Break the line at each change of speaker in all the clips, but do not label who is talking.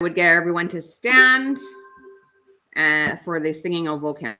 would get everyone to stand for the singing of vocab.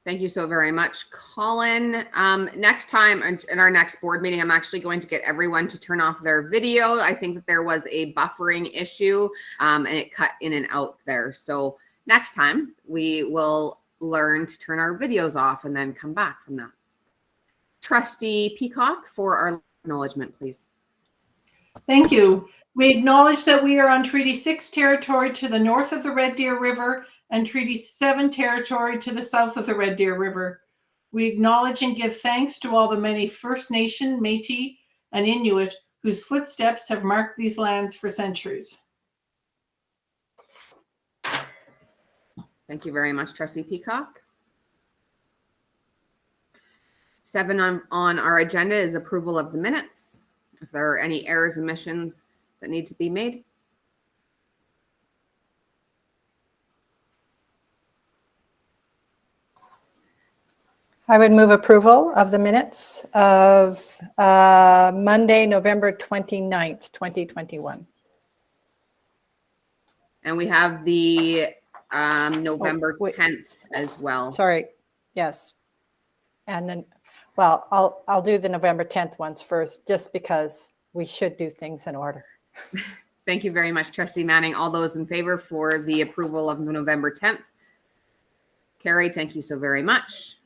Thank you so very much, Colin. Next time in our next board meeting, I'm actually going to get everyone to turn off their video. I think that there was a buffering issue and it cut in and out there. So next time we will learn to turn our videos off and then come back from that. Trustee Peacock for our acknowledgement, please.
Thank you. We acknowledge that we are on Treaty 6 territory to the north of the Red Deer River and Treaty 7 territory to the south of the Red Deer River. We acknowledge and give thanks to all the many First Nation, Métis, and Inuit whose footsteps have marked these lands for centuries.
Thank you very much, Trustee Peacock. 7 on our agenda is approval of the minutes. If there are any errors, omissions that need to be made.
I would move approval of the minutes of Monday, November 29th, 2021.
And we have the November 10th as well.
Sorry, yes. And then, well, I'll do the November 10th ones first, just because we should do things in order.
Thank you very much, Trustee Manning. All those in favor for the approval of November 10th? Carried. Thank you so very much.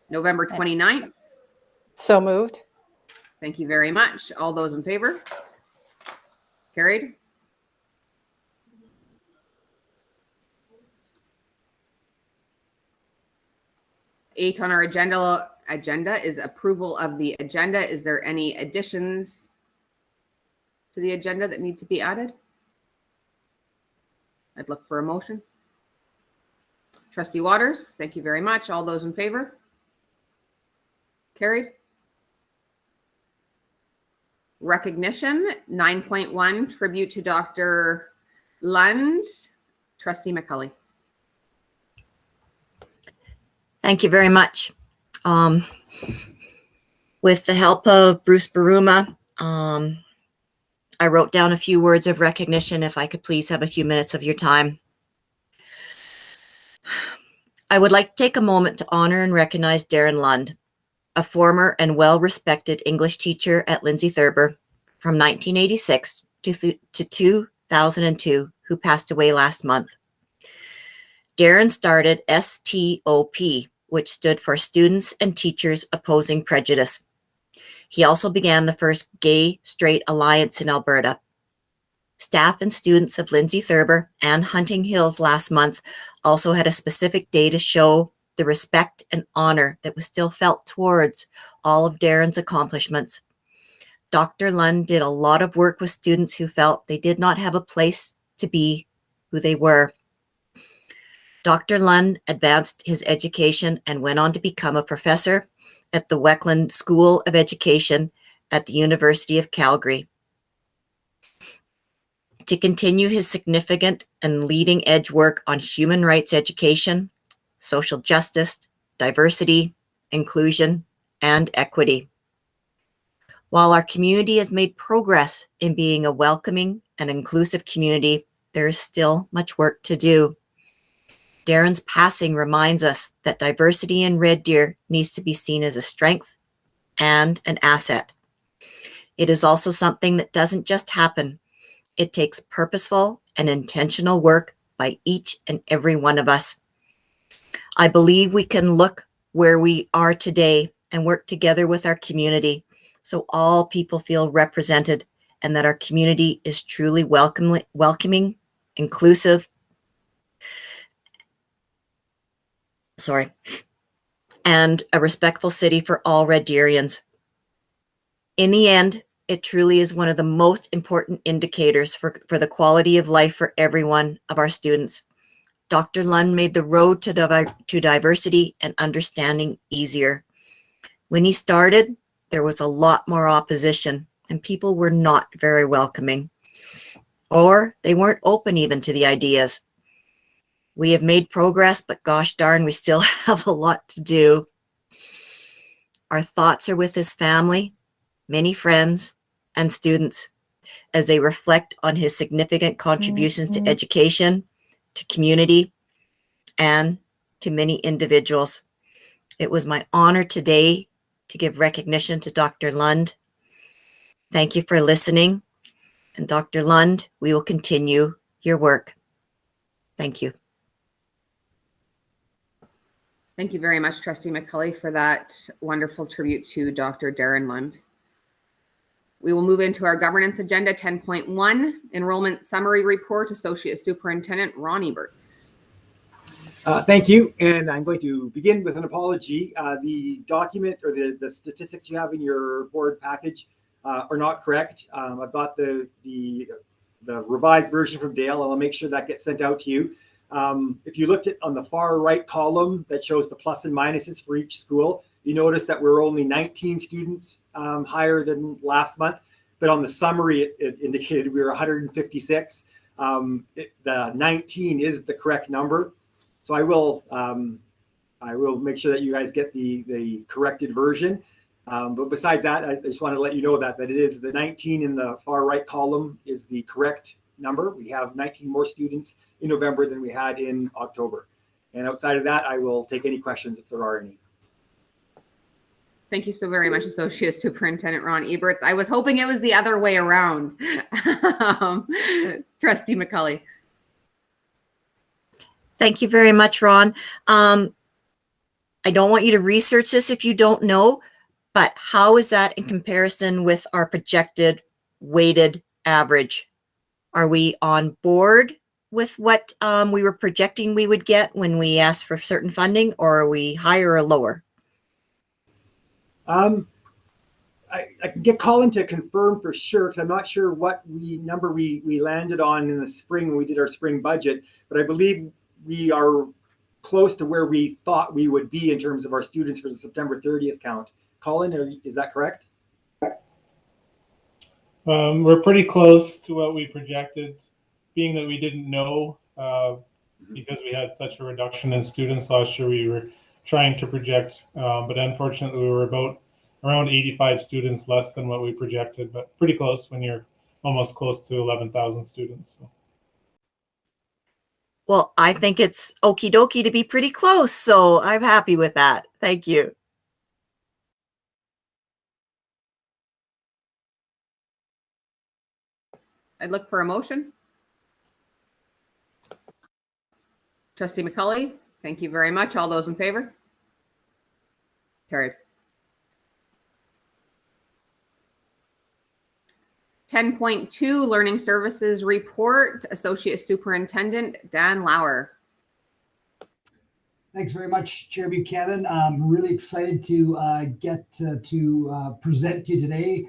November 29th.
So moved.
Thank you very much. All those in favor? Carried. Eight on our agenda is approval of the agenda. Is there any additions to the agenda that need to be added? I'd look for a motion. Trustee Waters, thank you very much. All those in favor? Carried. Recognition, 9.1, tribute to Dr. Lund. Trustee McCulley.
Thank you very much. With the help of Bruce Baruma, I wrote down a few words of recognition. If I could please have a few minutes of your time. I would like to take a moment to honor and recognize Darren Lund, a former and well-respected English teacher at Lindsay Thurber from 1986 to 2002, who passed away last month. Darren started STOP, which stood for Students and Teachers Opposing Prejudice. He also began the first Gay-Straight Alliance in Alberta. Staff and students of Lindsay Thurber and Hunting Hills last month also had a specific day to show the respect and honor that was still felt towards all of Darren's accomplishments. Dr. Lund did a lot of work with students who felt they did not have a place to be who they were. Dr. Lund advanced his education and went on to become a professor at the Weckland School of Education at the University of Calgary. To continue his significant and leading edge work on human rights education, social justice, diversity, inclusion, and equity. While our community has made progress in being a welcoming and inclusive community, there is still much work to do. Darren's passing reminds us that diversity in Red Deer needs to be seen as a strength and an asset. It is also something that doesn't just happen. It takes purposeful and intentional work by each and every one of us. I believe we can look where we are today and work together with our community so all people feel represented and that our community is truly welcoming, inclusive, and a respectful city for all Red Deerians. In the end, it truly is one of the most important indicators for the quality of life for every one of our students. Dr. Lund made the road to diversity and understanding easier. When he started, there was a lot more opposition and people were not very welcoming, or they weren't open even to the ideas. We have made progress, but gosh darn, we still have a lot to do. Our thoughts are with his family, many friends, and students as they reflect on his significant contributions to education, to community, and to many individuals. It was my honor today to give recognition to Dr. Lund. Thank you for listening. And Dr. Lund, we will continue your work. Thank you.
Thank you very much, Trustee McCulley, for that wonderful tribute to Dr. Darren Lund. We will move into our governance agenda 10.1, Enrollment Summary Report, Associate Superintendent Ron Eberts.
Thank you, and I'm going to begin with an apology. The document or the statistics you have in your board package are not correct. I've got the revised version from Dale, and I'll make sure that gets sent out to you. If you looked at on the far right column that shows the plus and minuses for each school, you notice that we're only 19 students higher than last month, but on the summary it indicated we were 156. The 19 is the correct number, so I will make sure that you guys get the corrected version. But besides that, I just wanted to let you know that it is the 19 in the far right column is the correct number. We have 19 more students in November than we had in October. And outside of that, I will take any questions if there are any.
Thank you so very much, Associate Superintendent Ron Eberts. I was hoping it was the other way around. Trustee McCulley.
Thank you very much, Ron. I don't want you to research this if you don't know, but how is that in comparison with our projected weighted average? Are we on board with what we were projecting we would get when we asked for certain funding, or are we higher or lower?
I can get Colin to confirm for sure, because I'm not sure what number we landed on in the spring when we did our spring budget, but I believe we are close to where we thought we would be in terms of our students for the September 30th count. Colin, is that correct?
We're pretty close to what we projected, being that we didn't know because we had such a reduction in students last year. We were trying to project, but unfortunately we were around 85 students less than what we projected, but pretty close when you're almost close to 11,000 students. So.
Well, I think it's okie dokie to be pretty close, so I'm happy with that. Thank you.
I'd look for a motion. Trustee McCulley, thank you very much. All those in favor? Carried. 10.2 Learning Services Report, Associate Superintendent Dan Lauer.
Thanks very much, Chair Buchanan. I'm really excited to get to present to you today.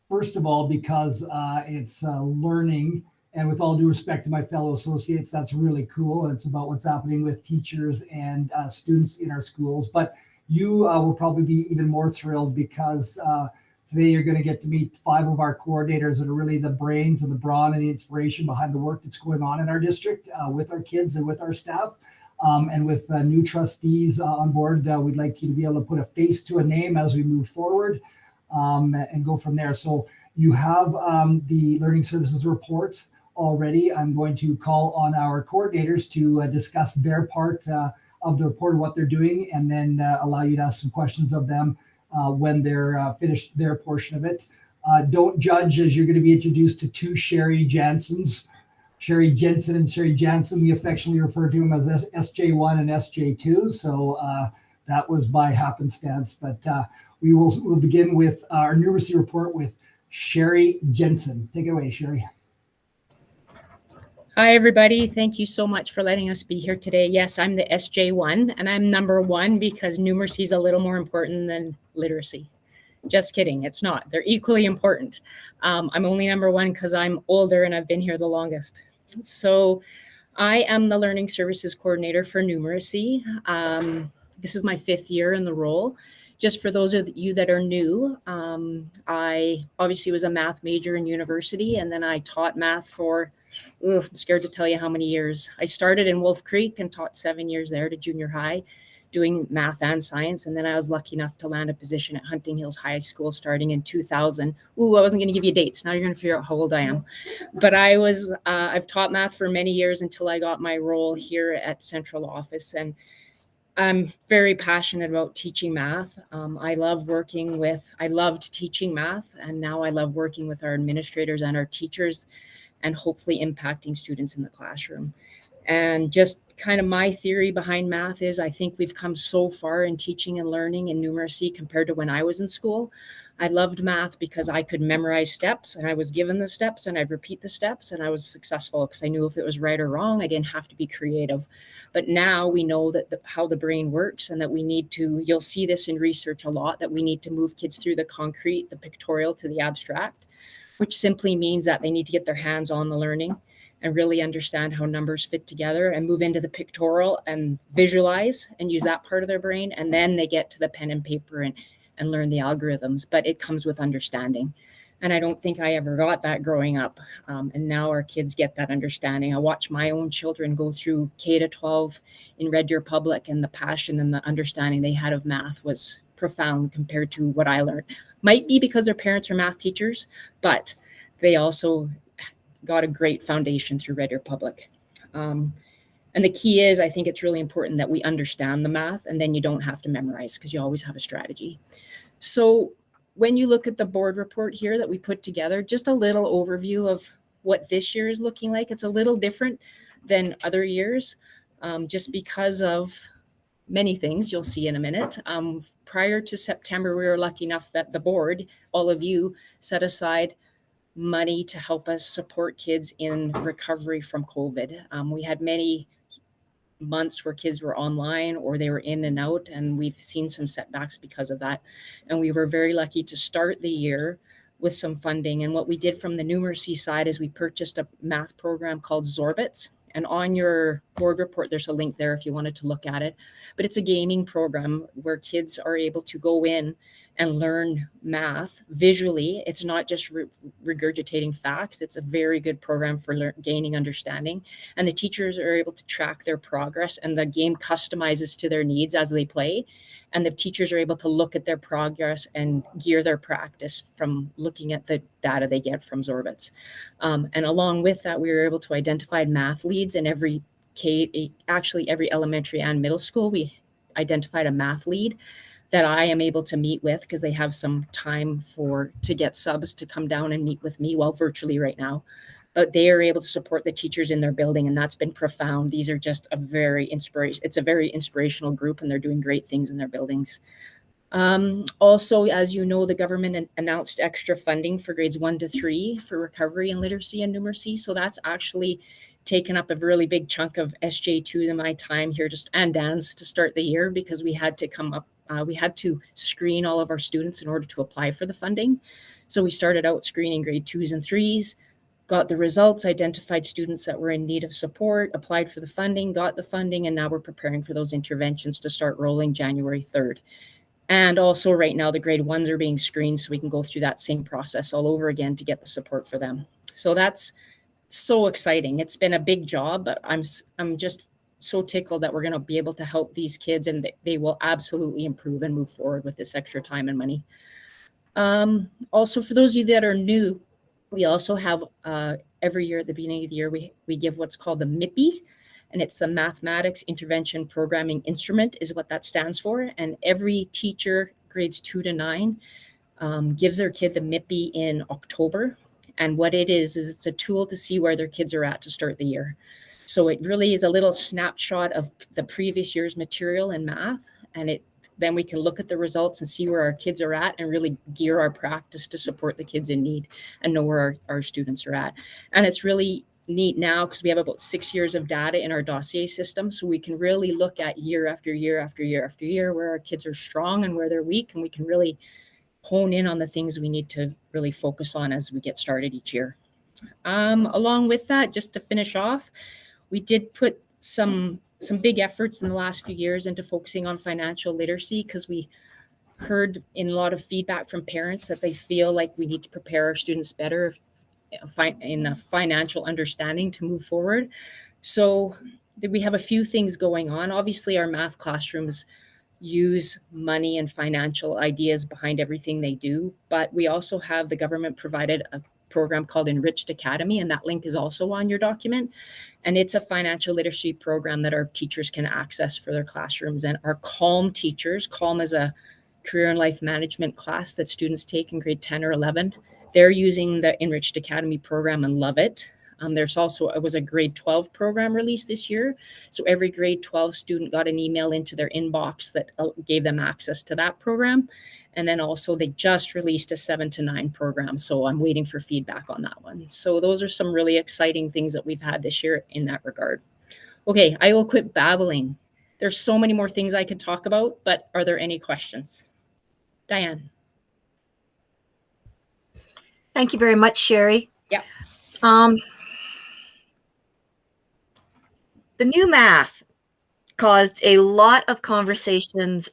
First of all, because it's learning, and with all due respect to my fellow associates, that's really cool. It's about what's happening with teachers and students in our schools. But you will probably be even more thrilled because today you're going to get to meet 5 of our coordinators that are really the brains and the brawn and the inspiration behind the work that's going on in our district with our kids and with our staff. And with new trustees on board, we'd like you to be able to put a face to a name as we move forward and go from there. So you have the Learning Services Report already. I'm going to call on our coordinators to discuss their part of the report and what they're doing, and then allow you to ask some questions of them when they're finished their portion of it. Don't judge, as you're going to be introduced to 2 Sherry Jansons. Sherry Jensen and Sherry Jansen, we affectionately refer to them as SJ1 and SJ2. So that was by happenstance. But we'll begin with our numeracy report with Sherry Jensen. Take it away, Sherry.
Hi, everybody. Thank you so much for letting us be here today. Yes, I'm the SJ1, and I'm number 1 because numeracy is a little more important than literacy. Just kidding. It's not. They're equally important. I'm only number 1 because I'm older and I've been here the longest. So I am the Learning Services Coordinator for numeracy. This is my 5th year in the role. Just for those of you that are new, I obviously was a math major in university, and then I taught math for, I'm scared to tell you how many years. I started in Wolf Creek and taught 7 years there to junior high, doing math and science. And then I was lucky enough to land a position at Hunting Hills High School starting in 2000. I wasn't going to give you dates. Now you're going to figure out how old I am. But I've taught math for many years until I got my role here at central office. And I'm very passionate about teaching math. I loved teaching math. And now I love working with our administrators and our teachers and hopefully impacting students in the classroom. And just kind of my theory behind math is I think we've come so far in teaching and learning in numeracy compared to when I was in school. I loved math because I could memorize steps and I was given the steps and I'd repeat the steps and I was successful because I knew if it was right or wrong, I didn't have to be creative. But now we know that how the brain works and that we need to, you'll see this in research a lot, that we need to move kids through the concrete, the pictorial to the abstract, which simply means that they need to get their hands on the learning and really understand how numbers fit together and move into the pictorial and visualize and use that part of their brain. And then they get to the pen and paper and learn the algorithms, but it comes with understanding. And I don't think I ever got that growing up. And now our kids get that understanding. I watch my own children go through K-12 in Red Deer Public, and the passion and the understanding they had of math was profound compared to what I learned. Might be because their parents are math teachers, but they also got a great foundation through Red Deer Public. And the key is, I think it's really important that we understand the math, and then you don't have to memorize because you always have a strategy. So when you look at the board report here that we put together, just a little overview of what this year is looking like. It's a little different than other years, just because of many things you'll see in a minute. Prior to September, we were lucky enough that the board, all of you, set aside money to help us support kids in recovery from COVID. We had many months where kids were online or they were in and out, and we've seen some setbacks because of that. And we were very lucky to start the year with some funding. And what we did from the numeracy side is we purchased a math program called Zorbits. And on your board report, there's a link there if you wanted to look at it. But it's a gaming program where kids are able to go in and learn math visually. It's not just regurgitating facts. It's a very good program for gaining understanding. And the teachers are able to track their progress, and the game customizes to their needs as they play. And the teachers are able to look at their progress and gear their practice from looking at the data they get from Zorbits. And along with that, we were able to identify math leads in every elementary and middle school. We identified a math lead that I am able to meet with because they have some time to get subs to come down and meet with me, well, virtually right now. But they are able to support the teachers in their building, and that's been profound. These are just it's a very inspirational group, and they're doing great things in their buildings. Also, as you know, the government announced extra funding for grades 1 to 3 for recovery and literacy and numeracy. So that's actually taken up a really big chunk of SJ2 in my time here, just and Dan's to start the year, because we had to come up, we had to screen all of our students in order to apply for the funding. So we started out screening grade 2s and 3s, got the results, identified students that were in need of support, applied for the funding, got the funding, and now we're preparing for those interventions to start rolling January 3rd. And also right now the grade 1s are being screened, so we can go through that same process all over again to get the support for them. So that's so exciting. It's been a big job, but I'm just so tickled that we're going to be able to help these kids, and they will absolutely improve and move forward with this extra time and money. Also, for those of you that are new, we also have every year at the beginning of the year, we give what's called the MIPI, and it's the Mathematics Intervention Programming Instrument is what that stands for. And every teacher, grades 2 to 9, gives their kid the MIPI in October. And what it is it's a tool to see where their kids are at to start the year. So it really is a little snapshot of the previous year's material in math. And then we can look at the results and see where our kids are at and really gear our practice to support the kids in need and know where our students are at. And it's really neat now because we have about 6 years of data in our dossier system. So we can really look at year after year after year after year where our kids are strong and where they're weak. And we can really hone in on the things we need to really focus on as we get started each year. Along with that, just to finish off, we did put some big efforts in the last few years into focusing on financial literacy, because we heard in a lot of feedback from parents that they feel like we need to prepare our students better in a financial understanding to move forward. So we have a few things going on. Obviously, our math classrooms use money and financial ideas behind everything they do, but we also have the government provided a program called Enriched Academy, and that link is also on your document. And it's a financial literacy program that our teachers can access for their classrooms. And our CALM teachers, CALM is a career and life management class that students take in grade 10 or 11. They're using the Enriched Academy program and love it. It was a grade 12 program released this year. So every grade 12 student got an email into their inbox that gave them access to that program. And then also they just released a 7 to 9 program. So I'm waiting for feedback on that one. So those are some really exciting things that we've had this year in that regard. Okay, I will quit babbling. There's so many more things I could talk about, but are there any questions? Diane.
Thank you very much, Sherry.
Yeah.
The new math caused a lot of conversations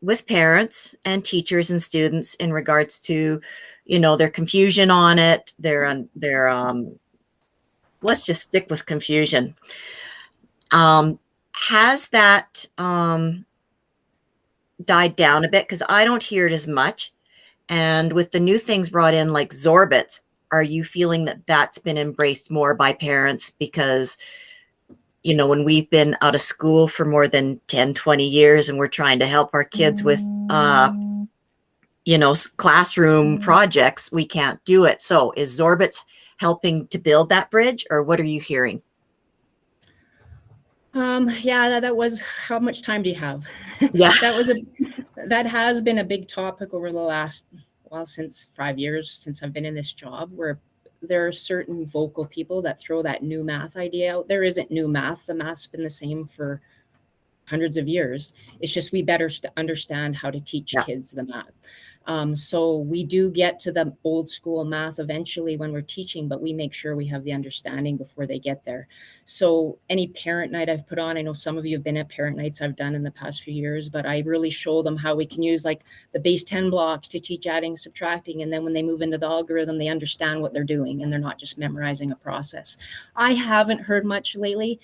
with parents and teachers and students in regards to, their confusion on it. Let's just stick with confusion. Has that died down a bit? Because I don't hear it as much. And with the new things brought in like Zorbit, are you feeling that that's been embraced more by parents? Because when we've been out of school for more than 10, 20 years and we're trying to help our kids with, classroom projects, we can't do it. So is Zorbit helping to build that bridge, or what are you hearing?
Yeah, that was, how much time do you have?
Yeah.
That has been a big topic over the last, since 5 years, since I've been in this job, where there are certain vocal people that throw that new math idea out. There isn't new math. The math's been the same for hundreds of years. It's just we better understand how to teach kids the math. So we do get to the old school math eventually when we're teaching, but we make sure we have the understanding before they get there. So any parent night I've put on, I know some of you have been at parent nights I've done in the past few years, but I really show them how we can use like the base 10 blocks to teach adding, subtracting. And then when they move into the algorithm, they understand what they're doing and they're not just memorizing a process. I haven't heard much lately.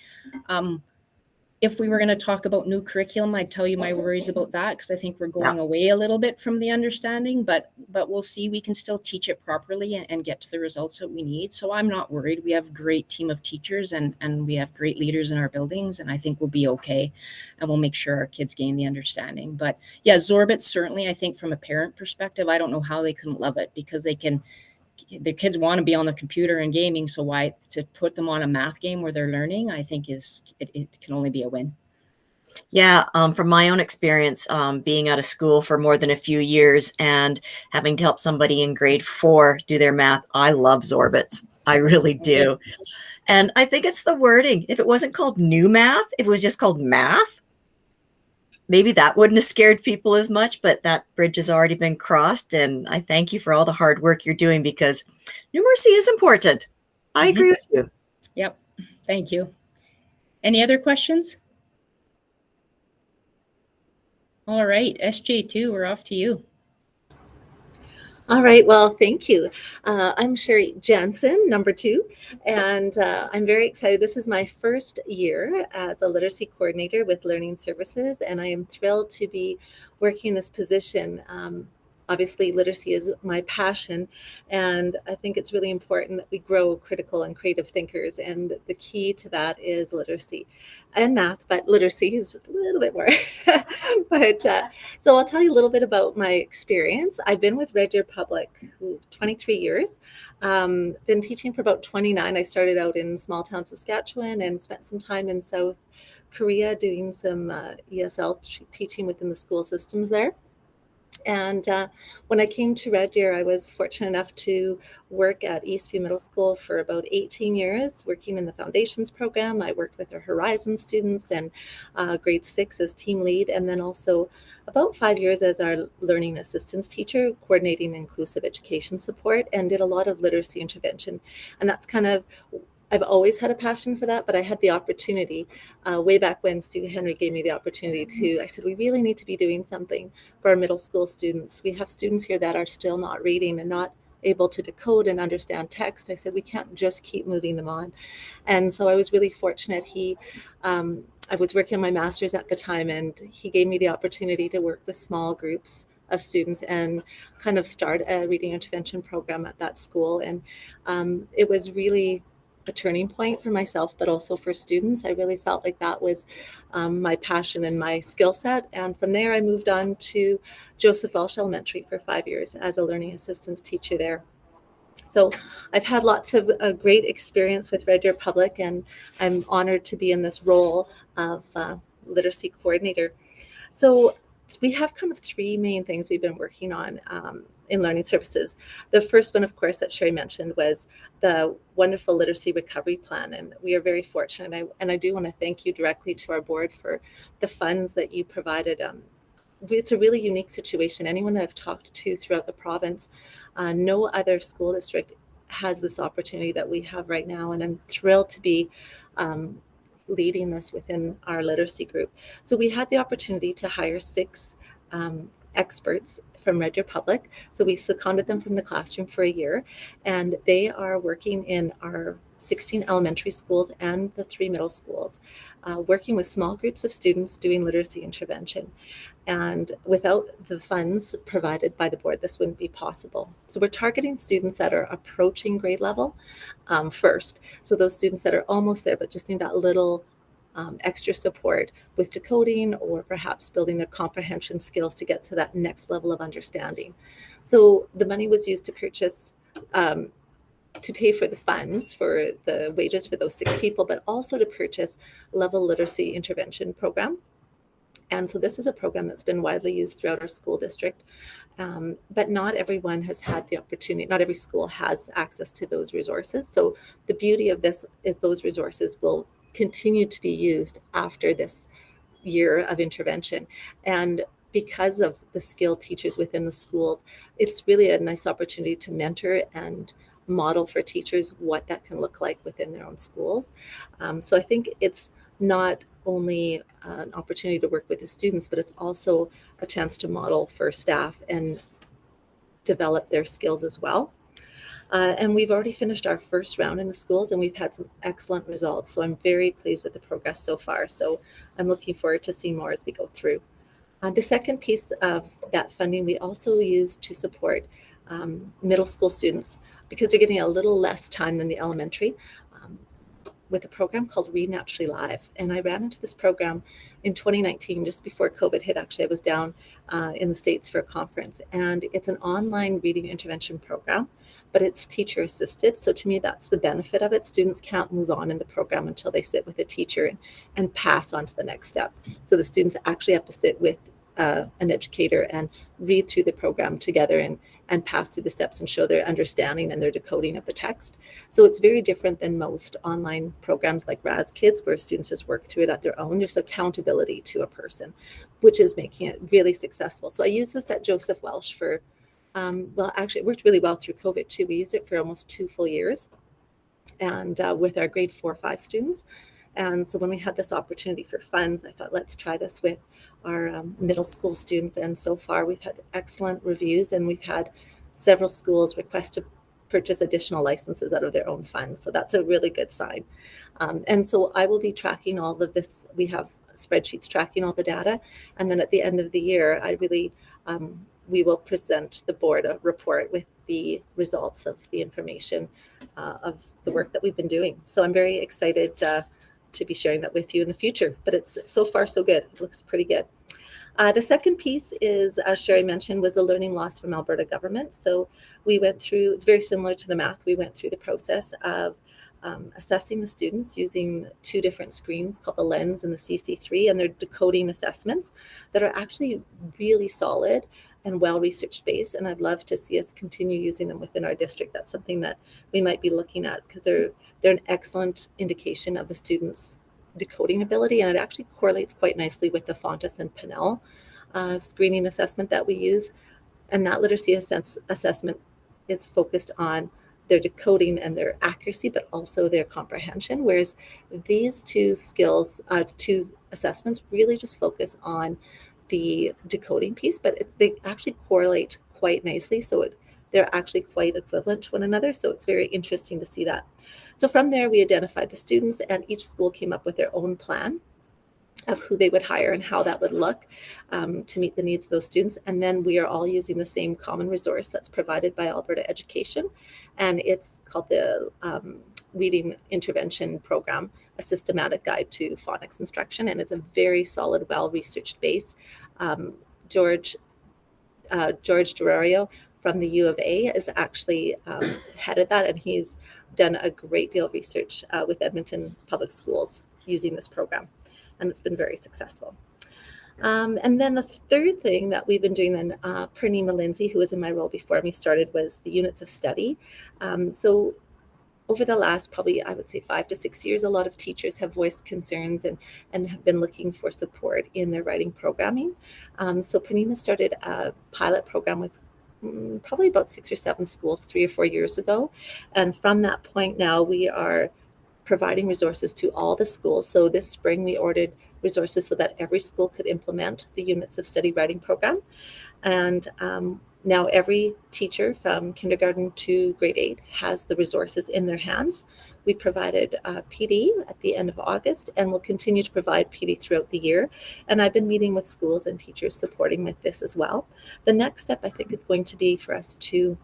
If we were going to talk about new curriculum, I'd tell you my worries about that, because I think we're going away a little bit from the understanding, but we'll see. We can still teach it properly and get to the results that we need. So I'm not worried. We have a great team of teachers and we have great leaders in our buildings, and I think we'll be okay. And we'll make sure our kids gain the understanding. But yeah, Zorbit, certainly, I think from a parent perspective, I don't know how they couldn't love it, because their kids want to be on the computer and gaming. So why to put them on a math game where they're learning, I think it can only be a win.
Yeah. From my own experience, being out of school for more than a few years and having to help somebody in grade 4 do their math, I love Zorbits. I really do. And I think it's the wording. If it wasn't called new math, if it was just called math, maybe that wouldn't have scared people as much, but that bridge has already been crossed. And I thank you for all the hard work you're doing, because numeracy is important. I agree with you.
Yep. Thank you. Any other questions? All right, SJ2, we're off to you.
All right, well, thank you. I'm Sherry Jansen, number 2, and I'm very excited. This is my first year as a literacy coordinator with Learning Services, and I am thrilled to be working in this position. Obviously, literacy is my passion, and I think it's really important that we grow critical and creative thinkers, and the key to that is literacy and math, but literacy is just a little bit more. But so I'll tell you a little bit about my experience. I've been with Red Deer Public 23 years, been teaching for about 29. I started out in small town Saskatchewan and spent some time in South Korea doing some ESL teaching within the school systems there. And when I came to Red Deer, I was fortunate enough to work at Eastview Middle School for about 18 years, working in the Foundations program. I worked with our Horizon students and grade 6 as team lead, and then also about 5 years as our learning assistance teacher, coordinating inclusive education support, and did a lot of literacy intervention. And that's kind of, I've always had a passion for that, but I had the opportunity way back when Stu Henry gave me the opportunity to, I said, we really need to be doing something for our middle school students. We have students here that are still not reading and not able to decode and understand text. I said, we can't just keep moving them on. And so I was really fortunate. I was working on my master's at the time, and he gave me the opportunity to work with small groups of students and kind of start a reading intervention program at that school. And it was really a turning point for myself, but also for students. I really felt like that was my passion and my skill set. And from there, I moved on to Joseph Welsh Elementary for 5 years as a learning assistance teacher there. So I've had lots of great experience with Red Deer Public, and I'm honored to be in this role of literacy coordinator. So we have kind of 3 main things we've been working on in learning services. The first one, of course, that Sherry mentioned was the wonderful literacy recovery plan. And we are very fortunate. And I do want to thank you directly to our board for the funds that you provided. It's a really unique situation. Anyone that I've talked to throughout the province, no other school district has this opportunity that we have right now. And I'm thrilled to be leading this within our literacy group. So we had the opportunity to hire 6 experts from Red Deer Public. So we seconded them from the classroom for a year, and they are working in our 16 elementary schools and the 3 middle schools, working with small groups of students doing literacy intervention. And without the funds provided by the board, this wouldn't be possible. So we're targeting students that are approaching grade level first. So those students that are almost there, but just need that little extra support with decoding or perhaps building their comprehension skills to get to that next level of understanding. So the money was used to purchase, to pay for the funds for the wages for those 6 people, but also to purchase level literacy intervention program. And so this is a program that's been widely used throughout our school district, but not everyone has had the opportunity, not every school has access to those resources. So the beauty of this is those resources will continue to be used after this year of intervention. And because of the skilled teachers within the schools, it's really a nice opportunity to mentor and model for teachers what that can look like within their own schools. So I think it's not only an opportunity to work with the students, but it's also a chance to model for staff and develop their skills as well. And we've already finished our first round in the schools, and we've had some excellent results. So I'm very pleased with the progress so far. So I'm looking forward to seeing more as we go through. The second piece of that funding we also use to support middle school students, because they're getting a little less time than the elementary, with a program called Read Naturally Live. And I ran into this program in 2019, just before COVID hit. Actually, I was down in the States for a conference, and it's an online reading intervention program, but it's teacher assisted. So to me, that's the benefit of it. Students can't move on in the program until they sit with a teacher and pass on to the next step. So the students actually have to sit with an educator and read through the program together and pass through the steps and show their understanding and their decoding of the text. So it's very different than most online programs like Raz Kids, where students just work through it at their own. There's accountability to a person, which is making it really successful. So I used this at Joseph Welsh for, well, actually it worked really well through COVID too. We used it for almost 2 full years, and with our grade 4-5 students. And so when we had this opportunity for funds, I thought, let's try this with our middle school students. And so far we've had excellent reviews, and we've had several schools request to purchase additional licenses out of their own funds. So that's a really good sign. And so I will be tracking all of this. We have spreadsheets tracking all the data. And then at the end of the year, we will present the board a report with the results of the information of the work that we've been doing. So I'm very excited to be sharing that with you in the future, but it's so far so good. It looks pretty good. The second piece is, as Sherry mentioned, was the learning loss from Alberta government. So we went through, it's very similar to the math, we went through the process of assessing the students using 2 different screens called the Lens and the CC3, and they're decoding assessments that are actually really solid and well-researched based. And I'd love to see us continue using them within our district. That's something that we might be looking at, because they're an excellent indication of the students' decoding ability, and it actually correlates quite nicely with the Fontes and Pinnell screening assessment that we use. And that literacy assessment is focused on their decoding and their accuracy, but also their comprehension, whereas these 2 skills, 2 assessments really just focus on the decoding piece, but they actually correlate quite nicely. So they're actually quite equivalent to one another. So it's very interesting to see that. So from there, we identified the students, and each school came up with their own plan of who they would hire and how that would look to meet the needs of those students. And then we are all using the same common resource that's provided by Alberta Education. And it's called the Reading Intervention Program, a systematic guide to phonics instruction. And it's a very solid, well-researched base. George Durario from the U of A is actually headed that, and he's done a great deal of research with Edmonton Public Schools using this program, and it's been very successful. And then the third thing that we've been doing then, per Nima Lindsay, who was in my role before me, started was the units of study. So over the last probably, I would say 5 to 6 years, a lot of teachers have voiced concerns and have been looking for support in their writing programming. So Pranima started a pilot program with probably about 6 or 7 schools 3 or 4 years ago. And from that point now, we are providing resources to all the schools. So this spring, we ordered resources so that every school could implement the units of study writing program. And now every teacher from kindergarten to grade 8 has the resources in their hands. We provided PD at the end of August, and we'll continue to provide PD throughout the year. And I've been meeting with schools and teachers supporting with this as well. The next step, I think, is going to be for us to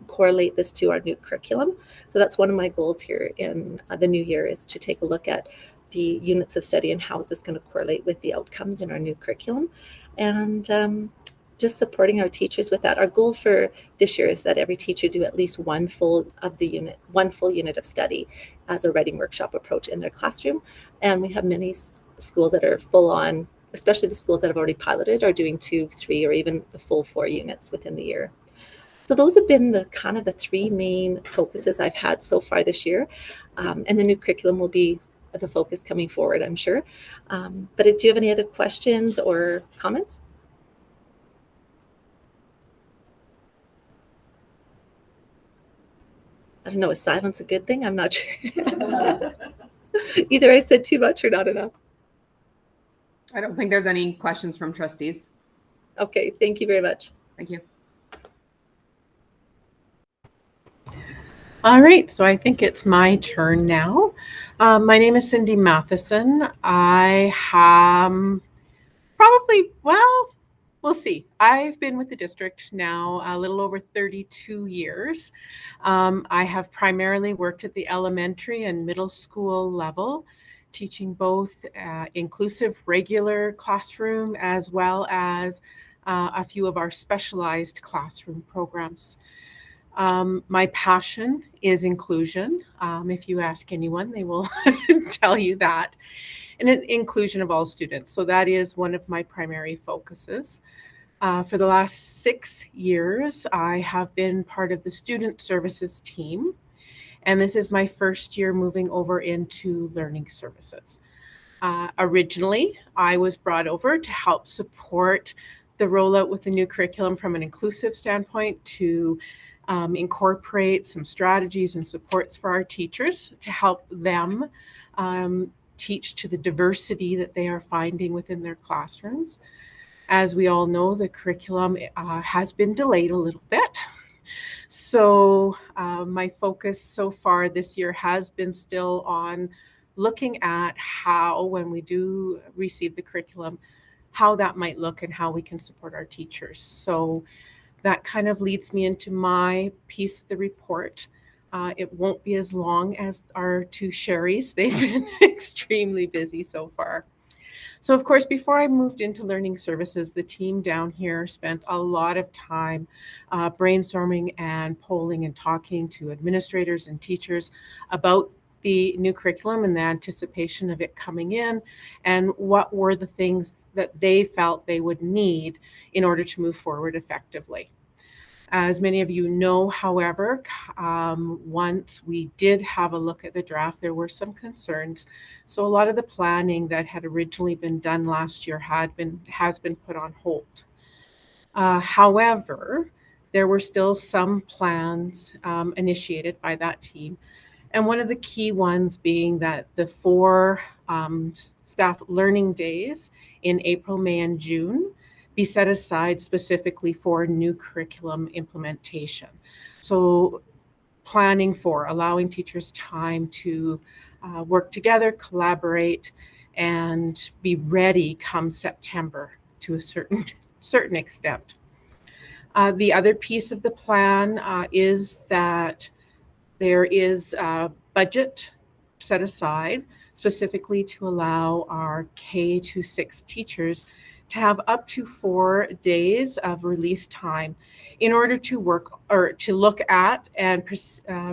correlate this to our new curriculum. So that's one of my goals here in the new year, is to take a look at the units of study and how is this going to correlate with the outcomes in our new curriculum. And just supporting our teachers with that. Our goal for this year is that every teacher do at least one full unit of study as a writing workshop approach in their classroom. And we have many schools that are full on, especially the schools that have already piloted, are doing 2, 3, or even the full 4 units within the year. So those have been the kind of the 3 main focuses I've had so far this year. And the new curriculum will be the focus coming forward, I'm sure. But do you have any other questions or comments? I don't know, is silence a good thing? I'm not sure. Either I said too much or not enough.
I don't think there's any questions from trustees.
Okay, thank you very much.
Thank you.
All right, so I think it's my turn now. My name is Cindy Matheson. I have probably, well, we'll see. I've been with the district now a little over 32 years. I have primarily worked at the elementary and middle school level, teaching both inclusive regular classroom as well as a few of our specialized classroom programs. My passion is inclusion. If you ask anyone, they will tell you that. and inclusion of all students. So that is one of my primary focuses. For the last 6 years, I have been part of the student services team, and this is my first year moving over into learning services. Originally, I was brought over to help support the rollout with the new curriculum from an inclusive standpoint, to incorporate some strategies and supports for our teachers to help them teach to the diversity that they are finding within their classrooms. As we all know, the curriculum has been delayed a little bit. So my focus so far this year has been still on looking at how, when we do receive the curriculum, how that might look and how we can support our teachers. So that kind of leads me into my piece of the report. It won't be as long as our two Sherrys. They've been extremely busy so far. So of course, before I moved into learning services, the team down here spent a lot of time brainstorming and polling and talking to administrators and teachers about the new curriculum and the anticipation of it coming in, and what were the things that they felt they would need in order to move forward effectively. As many of you know, however, once we did have a look at the draft, there were some concerns. So a lot of the planning that had originally been done last year has been put on hold. However, there were still some plans initiated by that team. And one of the key ones being that the 4 staff learning days in April, May, and June be set aside specifically for new curriculum implementation. So planning for allowing teachers time to work together, collaborate, and be ready come September to a certain extent. The other piece of the plan is that there is a budget set aside specifically to allow our K-6 teachers to have up to 4 days of release time in order to work or to look at and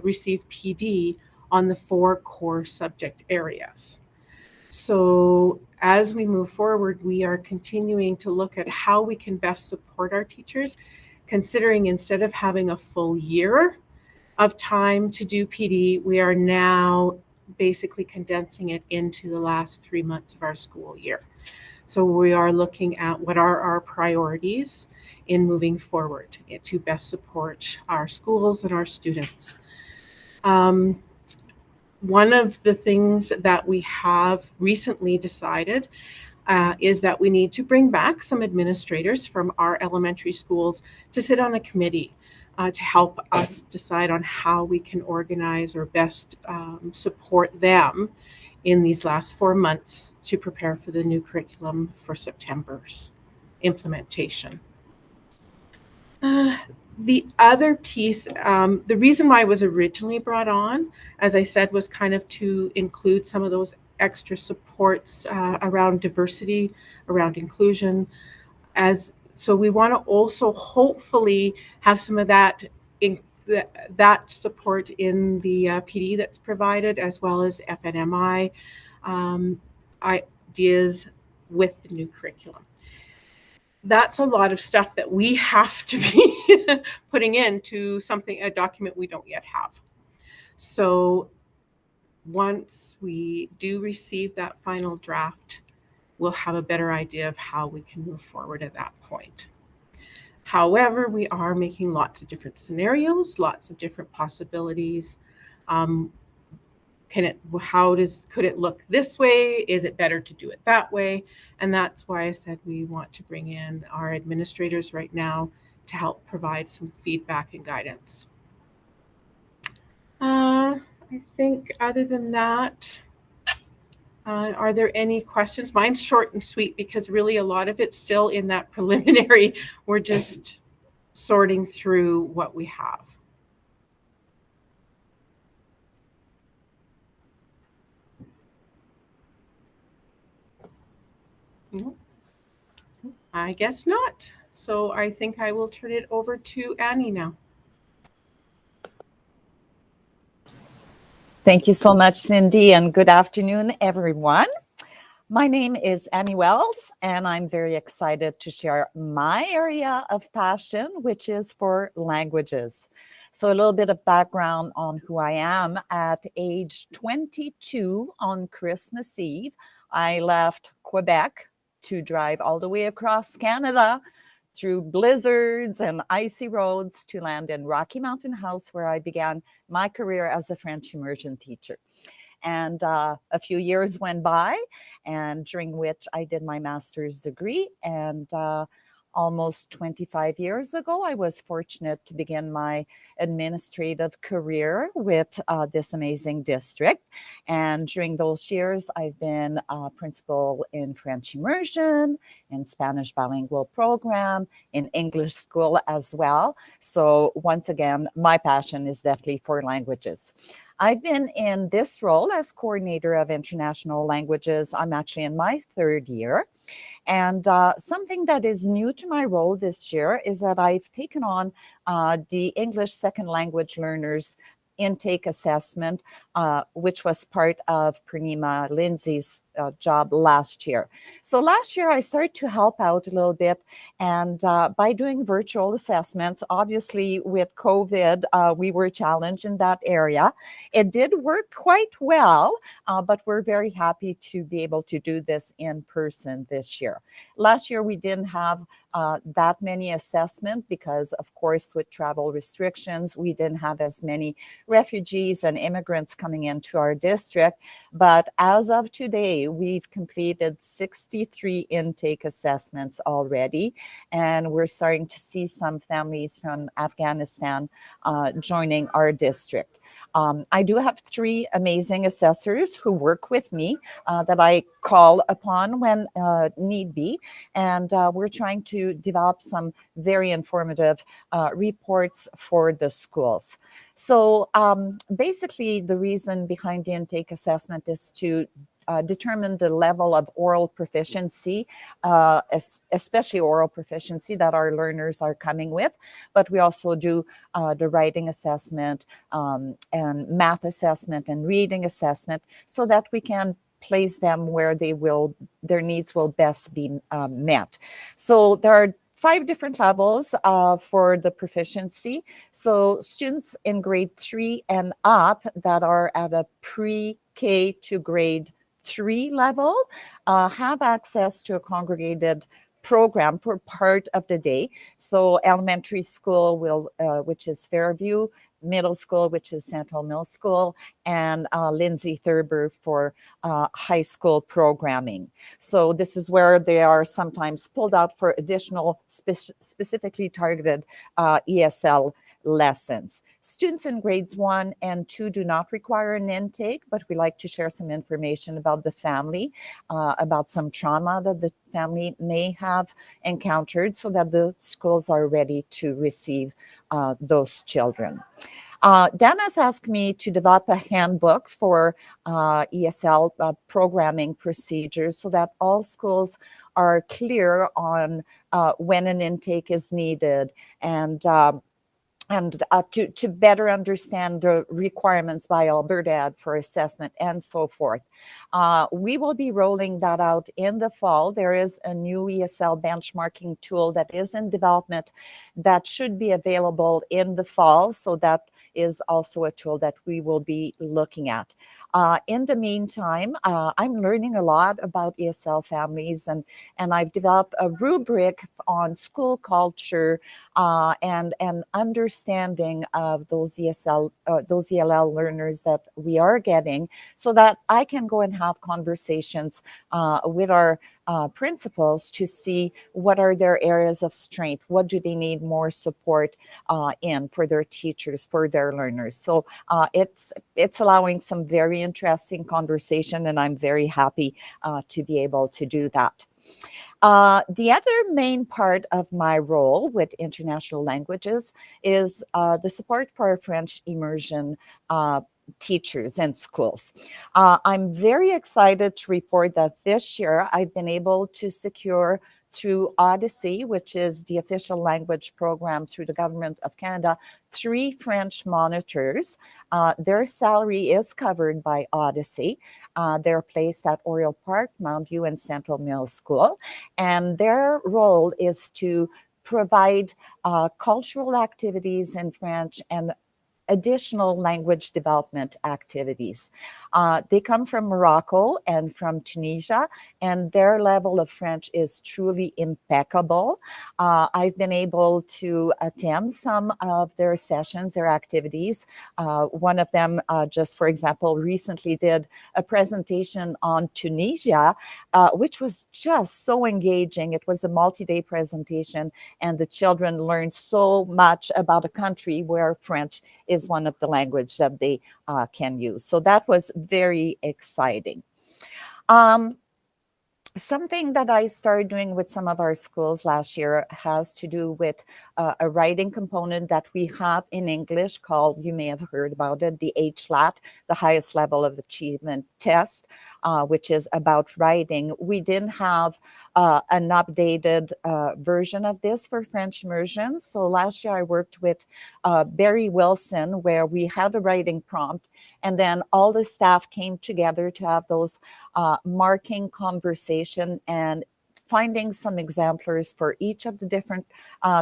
receive PD on the 4 core subject areas. So as we move forward, we are continuing to look at how we can best support our teachers, considering instead of having a full year of time to do PD, we are now basically condensing it into the last 3 months of our school year. So we are looking at what are our priorities in moving forward to best support our schools and our students. One of the things that we have recently decided is that we need to bring back some administrators from our elementary schools to sit on a committee to help us decide on how we can organize or best support them in these last 4 months to prepare for the new curriculum for September's implementation. The other piece, the reason why I was originally brought on, as I said, was kind of to include some of those extra supports around diversity, around inclusion. So we want to also hopefully have some of that that support in the PD that's provided, as well as FNMI ideas with the new curriculum. That's a lot of stuff that we have to be putting into a document we don't yet have. So once we do receive that final draft, we'll have a better idea of how we can move forward at that point. However, we are making lots of different scenarios, lots of different possibilities. Could it look this way? Is it better to do it that way? And that's why I said we want to bring in our administrators right now to help provide some feedback and guidance. I think other than that, are there any questions? Mine's short and sweet because really a lot of it's still in that preliminary. We're just sorting through what we have. No, I guess not. So I think I will turn it over to Annie now.
Thank you so much, Cindy, and good afternoon, everyone. My name is Annie Wells, and I'm very excited to share my area of passion, which is for languages. So a little bit of background on who I am. At age 22 on Christmas Eve, I left Quebec to drive all the way across Canada through blizzards and icy roads to land in Rocky Mountain House, where I began my career as a French immersion teacher. And a few years went by, and during which I did my master's degree. And almost 25 years ago, I was fortunate to begin my administrative career with this amazing district. And during those years, I've been a principal in French immersion, in Spanish bilingual program, in English school as well. So once again, my passion is definitely for languages. I've been in this role as coordinator of international languages. I'm actually in my 3rd year. And something that is new to my role this year is that I've taken on the English second language learners intake assessment, which was part of Purnima Lindsay's job last year. So last year I started to help out a little bit, and by doing virtual assessments, obviously with COVID, we were challenged in that area. It did work quite well, but we're very happy to be able to do this in person this year. Last year we didn't have that many assessments because, of course, with travel restrictions, we didn't have as many refugees and immigrants coming into our district. But as of today, we've completed 63 intake assessments already, and we're starting to see some families from Afghanistan joining our district. I do have 3 amazing assessors who work with me that I call upon when need be, and we're trying to develop some very informative reports for the schools. So basically, the reason behind the intake assessment is to determine the level of oral proficiency, especially oral proficiency that our learners are coming with. But we also do the writing assessment and math assessment and reading assessment so that we can place them where their needs will best be met. So there are 5 different levels for the proficiency. So students in grade 3 and up that are at a pre-K to grade 3 level have access to a congregated program for part of the day. So elementary school will, which is Fairview, middle school, which is Central Middle School, and Lindsay Thurber for high school programming. So this is where they are sometimes pulled out for additional specifically targeted ESL lessons. Students in grades 1 and 2 do not require an intake, but we like to share some information about the family, about some trauma that the family may have encountered so that the schools are ready to receive those children. Dan has asked me to develop a handbook for ESL programming procedures so that all schools are clear on when an intake is needed and to better understand the requirements by Alberta Ed for assessment and so forth. We will be rolling that out in the fall. There is a new ESL benchmarking tool that is in development that should be available in the fall. So that is also a tool that we will be looking at. In the meantime, I'm learning a lot about ESL families, and I've developed a rubric on school culture and understanding of those those ELL learners that we are getting, so that I can go and have conversations with our principals to see what are their areas of strength, what do they need more support in for their teachers, for their learners. So it's allowing some very interesting conversation, and I'm very happy to be able to do that. The other main part of my role with international languages is the support for our French immersion teachers and schools. I'm very excited to report that this year I've been able to secure through Odyssey, which is the official language program through the Government of Canada, 3 French monitors. Their salary is covered by Odyssey. They're placed at Oriole Park, Mount View, and Central Middle School. And their role is to provide cultural activities in French and additional language development activities. They come from Morocco and from Tunisia, and their level of French is truly impeccable. I've been able to attend some of their sessions, their activities. One of them, just for example, recently did a presentation on Tunisia, which was just so engaging. It was a multi-day presentation, and the children learned so much about a country where French is one of the language that they can use. So that was very exciting. Something that I started doing with some of our schools last year has to do with a writing component that we have in English called, you may have heard about it, the HLAT, the highest level of achievement test, which is about writing. We didn't have an updated version of this for French immersion. So last year I worked with Barry Wilson, where we had a writing prompt, and then all the staff came together to have those marking conversations and finding some exemplars for each of the different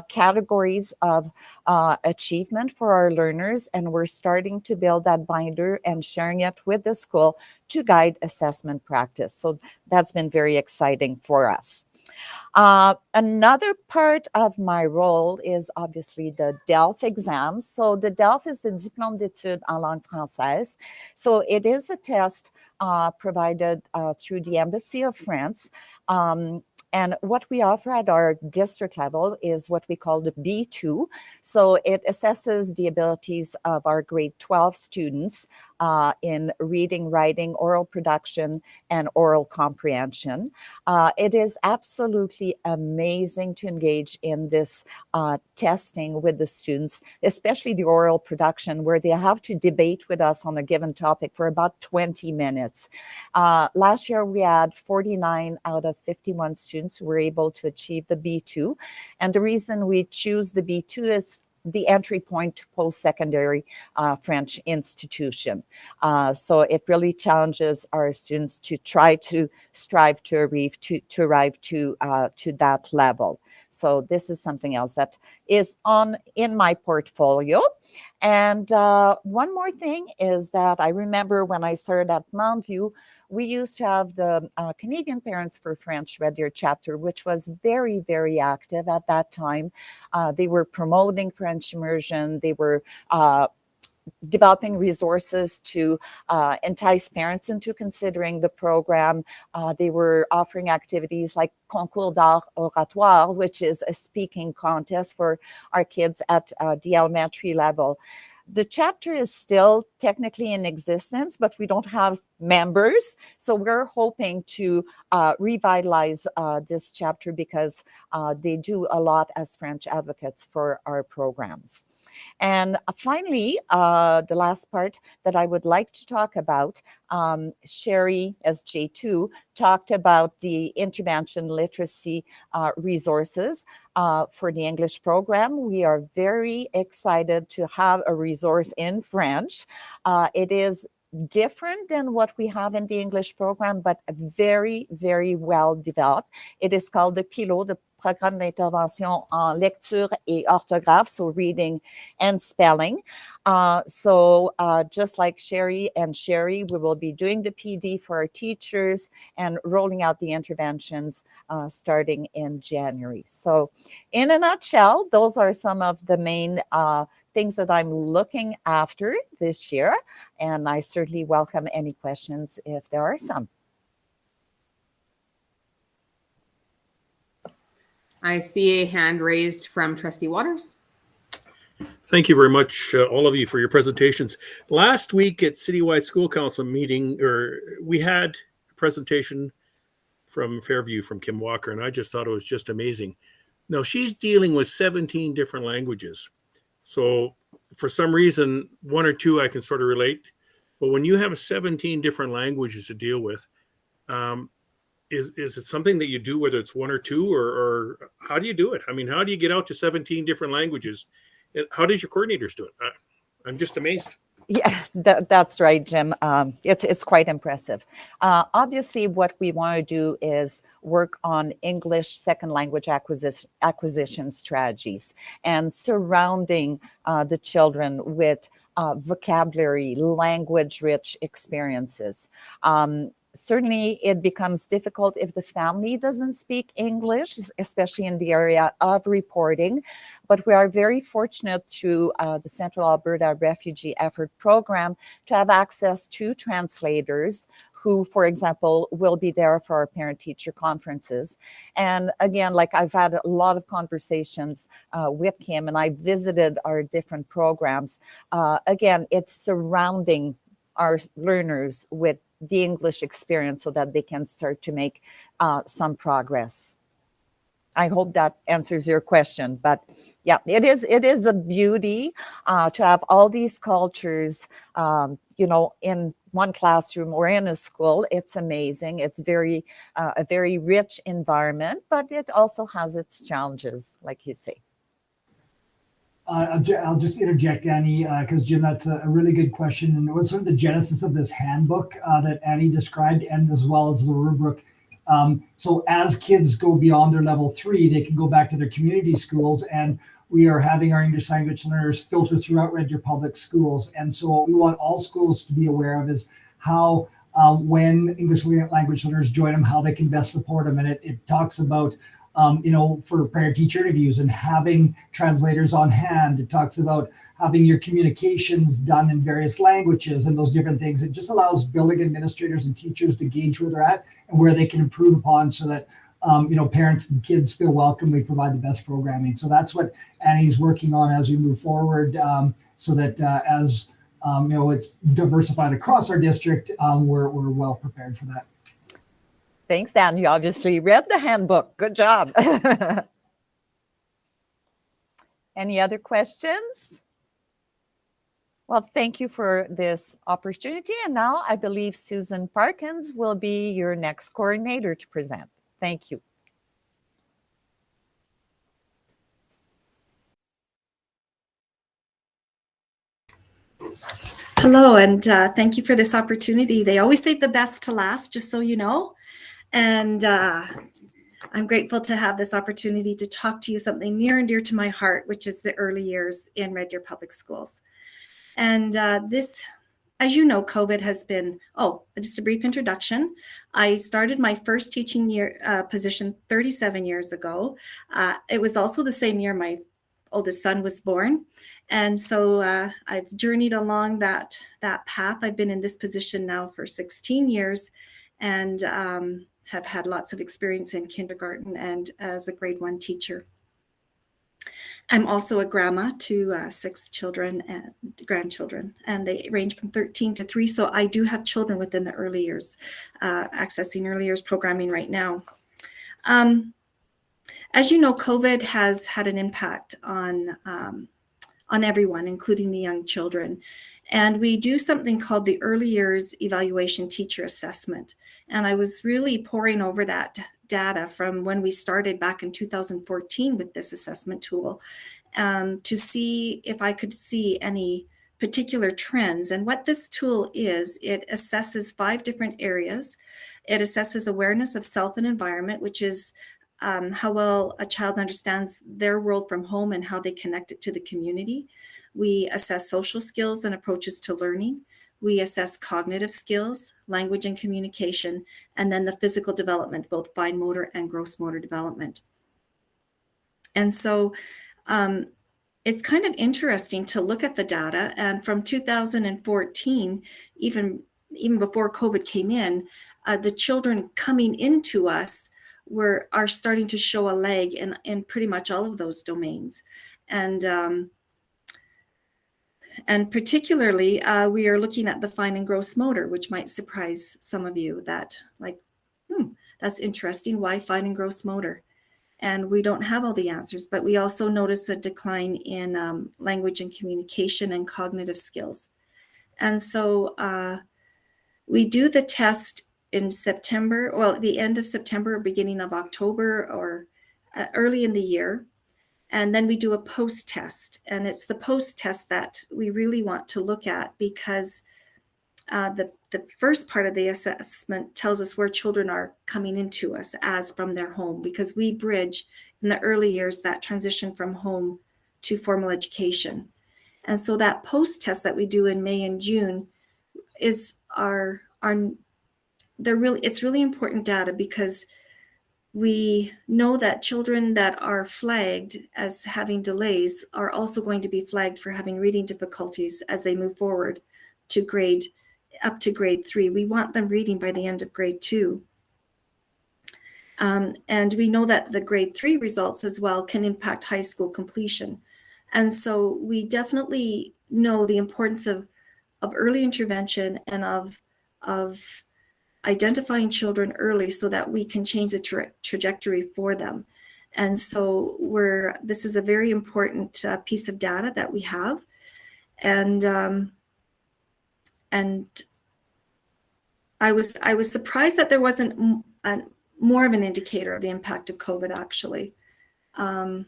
categories of achievement for our learners. And we're starting to build that binder and sharing it with the school to guide assessment practice. So that's been very exciting for us. Another part of my role is obviously the Delft Exam. So the Delft is the Diplôme d'études en langue française. So it is a test provided through the Embassy of France. And what we offer at our district level is what we call the B2. So it assesses the abilities of our grade 12 students in reading, writing, oral production, and oral comprehension. It is absolutely amazing to engage in this testing with the students, especially the oral production, where they have to debate with us on a given topic for about 20 minutes. Last year, we had 49 out of 51 students who were able to achieve the B2. And the reason we choose the B2 is the entry point to post-secondary French institution. So it really challenges our students to try to strive to arrive to that level. So this is something else that is in my portfolio. And one more thing is that I remember when I started at Mount View, we used to have the Canadian Parents for French Red Deer chapter, which was very, very active at that time. They were promoting French immersion. They were developing resources to entice parents into considering the program. They were offering activities like Concours d'Art Oratoire, which is a speaking contest for our kids at the elementary level. The chapter is still technically in existence, but we don't have members. So we're hoping to revitalize this chapter because they do a lot as French advocates for our programs. And finally, the last part that I would like to talk about, Sherry, as J2, talked about the intervention literacy resources for the English program. We are very excited to have a resource in French. It is different than what we have in the English program, but very, very well developed. It is called the PILO, the Programme d'Intervention en Lecture et Orthographe, so reading and spelling. So just like Sherry, we will be doing the PD for our teachers and rolling out the interventions starting in January. So in a nutshell, those are some of the main things that I'm looking after this year, and I certainly welcome any questions if there are some.
I see a hand raised from Trustee Waters.
Thank you very much, all of you, for your presentations. Last week at Citywide School Council meeting, we had a presentation from Fairview from Kim Walker, and I just thought it was just amazing. Now, she's dealing with 17 different languages. So for some reason, one or two I can sort of relate. But when you have 17 different languages to deal with, is it something that you do, whether it's one or two, or how do you do it? I mean, how do you get out to 17 different languages? How does your coordinators do it? I'm just amazed.
Yeah, that's right, Jim. It's quite impressive. Obviously, what we want to do is work on English second language acquisition strategies and surrounding the children with vocabulary, language-rich experiences. Certainly, it becomes difficult if the family doesn't speak English, especially in the area of reporting. But we are very fortunate through the Central Alberta Refugee Effort Program to have access to translators who, for example, will be there for our parent-teacher conferences. And again, like I've had a lot of conversations with him, and I visited our different programs. Again, it's surrounding our learners with the English experience so that they can start to make some progress. I hope that answers your question, but yeah, it is a beauty to have all these cultures, in one classroom or in a school. It's amazing. It's a very rich environment, but it also has its challenges, like you say.
I'll just interject, Annie, because Jim, that's a really good question. And it was sort of the genesis of this handbook that Annie described, and as well as the rubric. So as kids go beyond their level 3, they can go back to their community schools, and we are having our English language learners filter throughout Red Deer Public Schools. And so what we want all schools to be aware of is how when English language learners join them, how they can best support them. And it talks about for parent-teacher interviews and having translators on hand. It talks about having your communications done in various languages and those different things. It just allows building administrators and teachers to gauge where they're at and where they can improve upon, so that parents and kids feel welcome. We provide the best programming. So that's what Annie's working on as we move forward, so that as it's diversified across our district, we're well prepared for that.
Thanks, Dan. You obviously read the handbook. Good job. Any other questions? Well, thank you for this opportunity. And now I believe Susan Parkins will be your next coordinator to present. Thank you.
Hello, and thank you for this opportunity. They always save the best to last, just so you know. And I'm grateful to have this opportunity to talk to you something near and dear to my heart, which is the early years in Red Deer Public Schools. And this, as you know, COVID has been, just a brief introduction. I started my first teaching year position 37 years ago. It was also the same year my oldest son was born. And so I've journeyed along that path. I've been in this position now for 16 years and have had lots of experience in kindergarten and as a grade 1 teacher. I'm also a grandma to 6 children and grandchildren, and they range from 13 to 3. So I do have children within the early years, accessing early years programming right now. As you know, COVID has had an impact on everyone, including the young children. And we do something called the Early Years Evaluation Teacher Assessment. And I was really poring over that data from when we started back in 2014 with this assessment tool to see if I could see any particular trends. And what this tool is, it assesses 5 different areas. It assesses awareness of self and environment, which is how well a child understands their world from home and how they connect it to the community. We assess social skills and approaches to learning. We assess cognitive skills, language and communication, and then the physical development, both fine motor and gross motor development. And so it's kind of interesting to look at the data. And from 2014, even before COVID came in, the children coming into us are starting to show a lag in pretty much all of those domains. And particularly, we are looking at the fine and gross motor, which might surprise some of you that that's interesting. Why fine and gross motor? And we don't have all the answers, but we also notice a decline in language and communication and cognitive skills. And so we do the test in September, well, the end of September, beginning of October, or early in the year. And then we do a post-test. And it's the post-test that we really want to look at, because the first part of the assessment tells us where children are coming into us as from their home, because we bridge in the early years that transition from home to formal education. And so that post-test that we do in May and June is it's really important data, because we know that children that are flagged as having delays are also going to be flagged for having reading difficulties as they move forward to up to grade 3. We want them reading by the end of grade 2. And we know that the grade 3 results as well can impact high school completion. And so we definitely know the importance of early intervention and of identifying children early so that we can change the trajectory for them. And so this is a very important piece of data that we have. And I was surprised that there wasn't more of an indicator of the impact of COVID, actually. And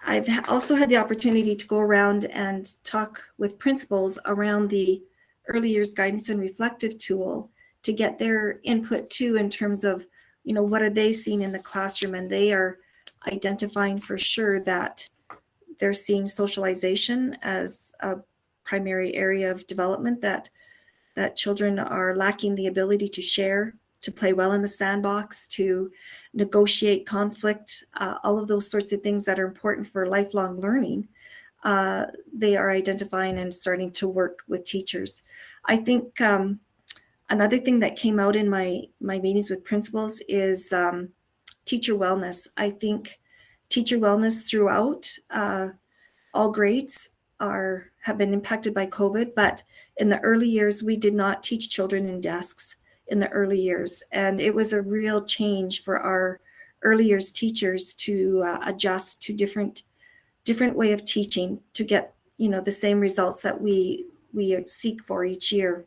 I've also had the opportunity to go around and talk with principals around the Early Years Guidance and Reflective tool to get their input too, in terms of, what are they seeing in the classroom? And they are identifying for sure that they're seeing socialization as a primary area of development, that children are lacking the ability to share, to play well in the sandbox, to negotiate conflict, all of those sorts of things that are important for lifelong learning. They are identifying and starting to work with teachers. I think another thing that came out in my meetings with principals is teacher wellness. I think teacher wellness throughout all grades have been impacted by COVID, but in the early years, we did not teach children in desks in the early years. And it was a real change for our early years teachers to adjust to different way of teaching to get, the same results that we seek for each year.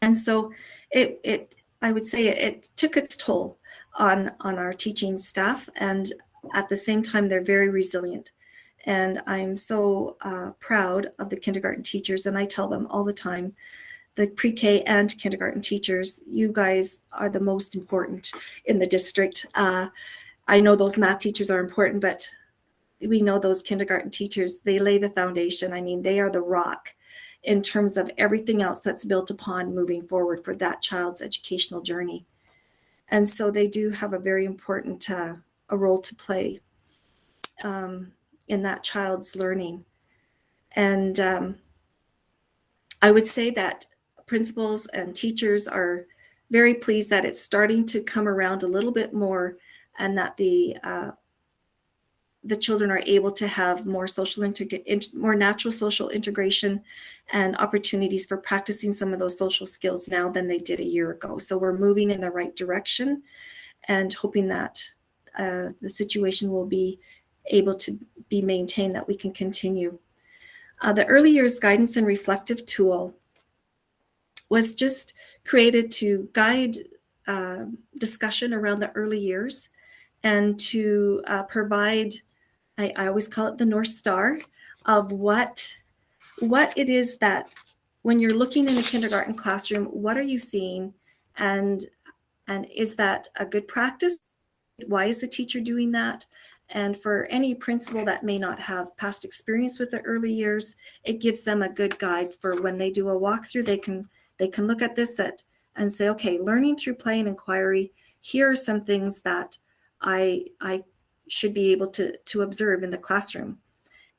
And so I would say it took its toll on our teaching staff, and at the same time, they're very resilient. And I'm so proud of the kindergarten teachers, and I tell them all the time, the pre-K and kindergarten teachers, you guys are the most important in the district. I know those math teachers are important, but we know those kindergarten teachers, they lay the foundation. I mean, they are the rock in terms of everything else that's built upon moving forward for that child's educational journey. And so they do have a very important a role to play in that child's learning. And I would say that principals and teachers are very pleased that it's starting to come around a little bit more, and that the children are able to have more more natural social integration and opportunities for practicing some of those social skills now than they did a year ago. So we're moving in the right direction, and hoping that the situation will be able to be maintained, that we can continue. The Early Years Guidance and Reflective tool was just created to guide discussion around the early years, and to provide, I always call it the North Star of what it is that when you're looking in a kindergarten classroom, what are you seeing, and is that a good practice? Why is the teacher doing that? And for any principal that may not have past experience with the early years, it gives them a good guide for when they do a walkthrough. They can look at this and say, okay, learning through play and inquiry, here are some things that I should be able to observe in the classroom.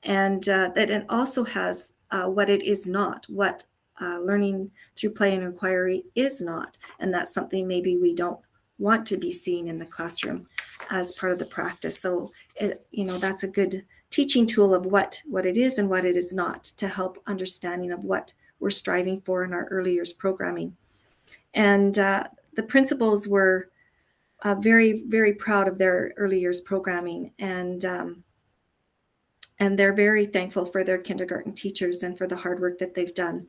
And that it also has what it is not, what learning through play and inquiry is not. And that's something maybe we don't want to be seen in the classroom as part of the practice. So, that's a good teaching tool of what it is and what it is not, to help understanding of what we're striving for in our early years programming. And the principals were very, very proud of their early years programming, and And they're very thankful for their kindergarten teachers and for the hard work that they've done.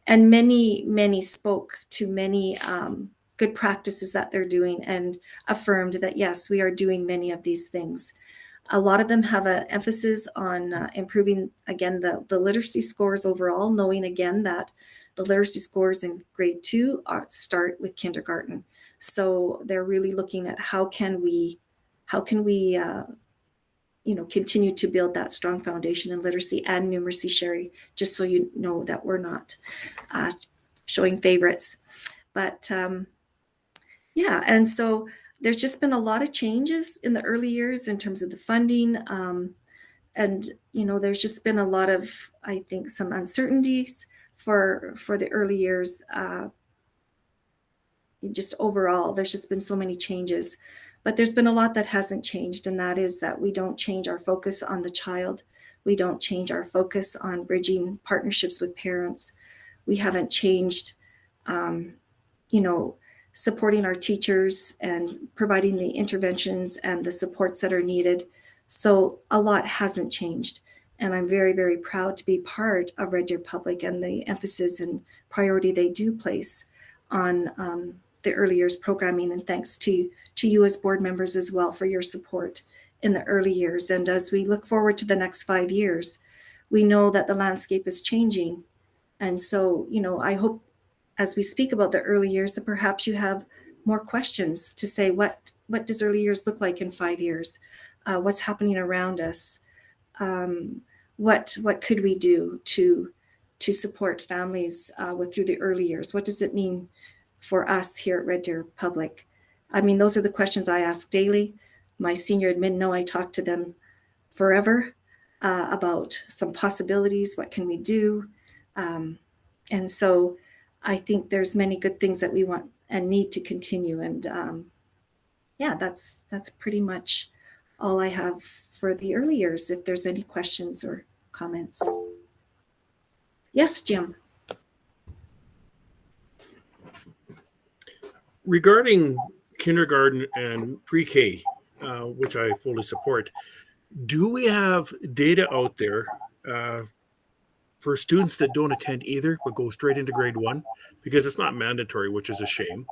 And many spoke to many good practices that they're doing and affirmed that, yes, we are doing many of these things. A lot of them have an emphasis on improving, again, the literacy scores overall, knowing again that the literacy scores in grade 2 start with kindergarten. So they're really looking at how can we continue to build that strong foundation in literacy and numeracy, Sherry, just so you know that we're not showing favorites. But yeah, and so there's just been a lot of changes in the early years in terms of the funding. And, there's just been a lot of, I think, some uncertainties for the early years. Just overall, there's just been so many changes. But there's been a lot that hasn't changed, and that is that we don't change our focus on the child. We don't change our focus on bridging partnerships with parents. We haven't changed, supporting our teachers and providing the interventions and the supports that are needed. So a lot hasn't changed. And I'm very, very proud to be part of Red Deer Public and the emphasis and priority they do place on the early years programming. And thanks to you as board members as well for your support in the early years. And as we look forward to the next 5 years, we know that the landscape is changing. And so, I hope as we speak about the early years that perhaps you have more questions to say, what does early years look like in 5 years? What's happening around us? What could we do to support families through the early years? What does it mean for us here at Red Deer Public? I mean, those are the questions I ask daily. My senior admin know I talk to them forever about some possibilities. What can we do? And so I think there's many good things that we want and need to continue. And that's pretty much all I have for the early years. If there's any questions or comments. Yes, Jim.
Regarding kindergarten and pre-K, which I fully support, do we have data out there for students that don't attend either but go straight into grade 1? Because it's not mandatory, which is a shame.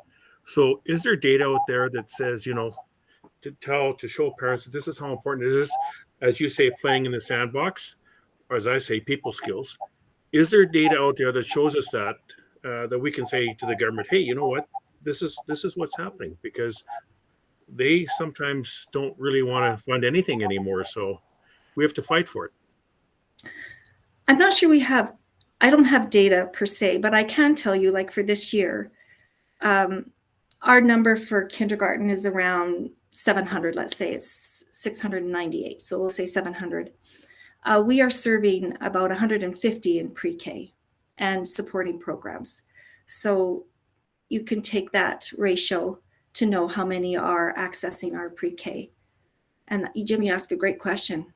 So is there data out there that says, to show parents that this is how important it is, as you say, playing in the sandbox, or as I say, people skills? Is there data out there that shows us that we can say to the government, hey, you know what? This is what's happening, because they sometimes don't really want to fund anything anymore. So we have to fight for it.
I'm not sure I don't have data per se, but I can tell you, like for this year, our number for kindergarten is around 700. Let's say it's 698. So we'll say 700. We are serving about 150 in pre-K and supporting programs. So you can take that ratio to know how many are accessing our pre-K. And Jim, you ask a great question.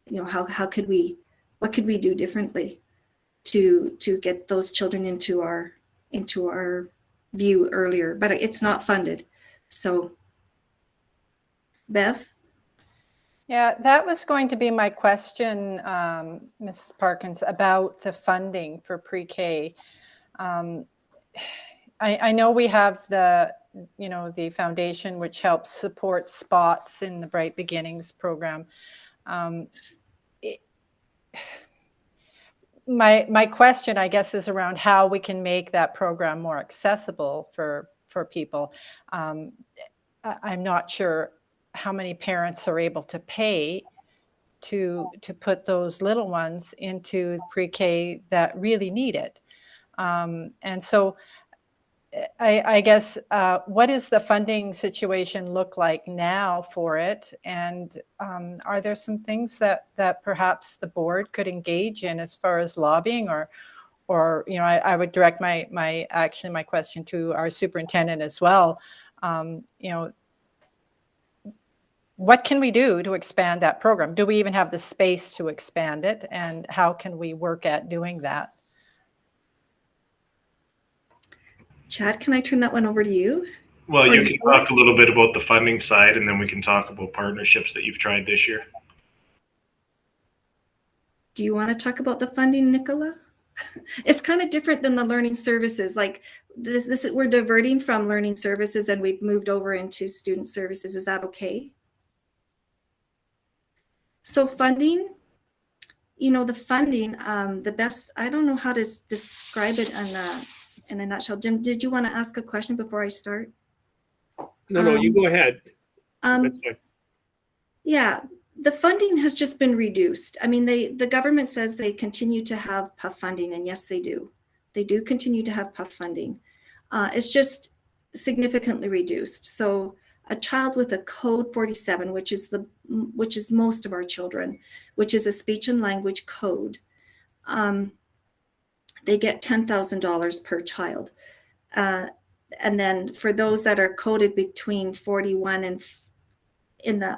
What could we do differently to get those children into our view earlier? But it's not funded. So, Bev?
Yeah, that was going to be my question, Mrs. Parkins, about the funding for pre-K. I know we have the foundation which helps support SPOTS in the Bright Beginnings program. My question, I guess, is around how we can make that program more accessible for people. I'm not sure how many parents are able to pay to put those little ones into pre-K that really need it. And so I guess, what does the funding situation look like now for it? And are there some things that perhaps the board could engage in as far as lobbying, or I would direct my question to our superintendent as well. What can we do to expand that program? Do we even have the space to expand it? And how can we work at doing that?
Chad, can I turn that one over to you?
Well, you can talk a little bit about the funding side, and then we can talk about partnerships that you've tried this year.
Do you want to talk about the funding, Nicola? It's kind of different than the learning services. Like this we're diverting from learning services and we've moved over into student services. Is that okay? So funding, the funding, the best, I don't know how to describe it in a nutshell. Jim, did you want to ask a question before I start?
No, you go ahead. That's fine.
Yeah, the funding has just been reduced. I mean, the government says they continue to have PUF funding, and yes, they do. They do continue to have PUF funding. It's just significantly reduced. So a child with a code 47, which is most of our children, which is a speech and language code, they get $10,000 per child. And then for those that are coded between 41 and in the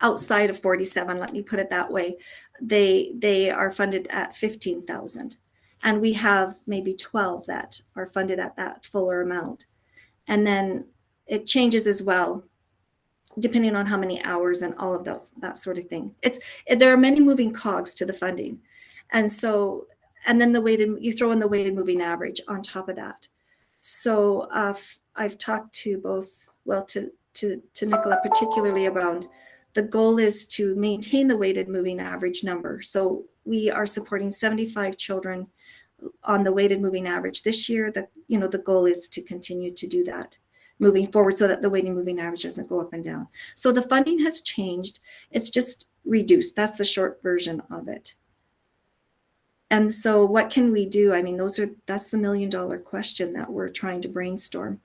outside of 47, let me put it that way, they are funded at 15,000. And we have maybe 12 that are funded at that fuller amount. And then it changes as well, depending on how many hours and all of that sort of thing. There are many moving cogs to the funding. And so, and then you throw in the weighted moving average on top of that. So I've talked to to Nicola particularly around the goal is to maintain the weighted moving average number. So we are supporting 75 children on the weighted moving average this year. The goal is to continue to do that moving forward so that the weighted moving average doesn't go up and down. So the funding has changed. It's just reduced. That's the short version of it. And so what can we do? I mean, that's the $1 million question that we're trying to brainstorm.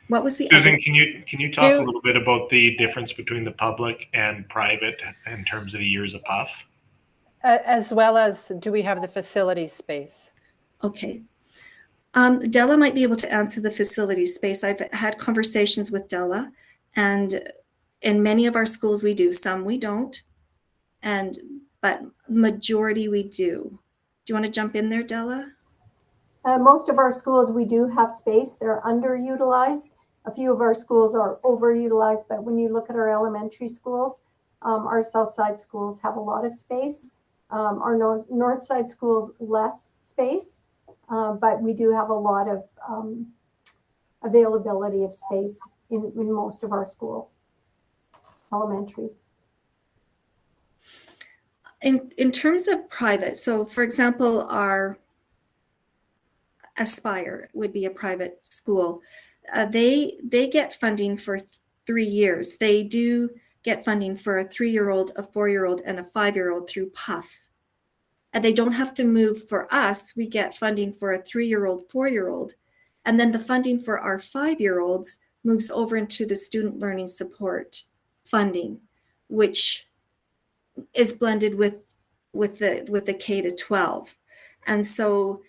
What was the
Susan,
other?
can you talk a little bit about the difference between the public and private in terms of the years of PUF?
As well as, do we have the facility space?
Okay. Della might be able to answer the facility space. I've had conversations with Della, and in many of our schools we do, some we don't, but majority we do. Do you want to jump in there, Della?
Most of our schools, we do have space. They're underutilized. A few of our schools are overutilized, but when you look at our elementary schools, our south side schools have a lot of space. Our north side schools, less space, but we do have a lot of availability of space in most of our schools, elementaries.
In terms of private, so for example, our Aspire would be a private school. They get funding for 3 years. They do get funding for a 3-year-old, a 4-year-old, and a 5-year-old through PUF. And they don't have to move for us. We get funding for a 3-year-old, 4-year-old. And then the funding for our 5-year-olds moves over into the student learning support funding, which is blended with the K to 12. And so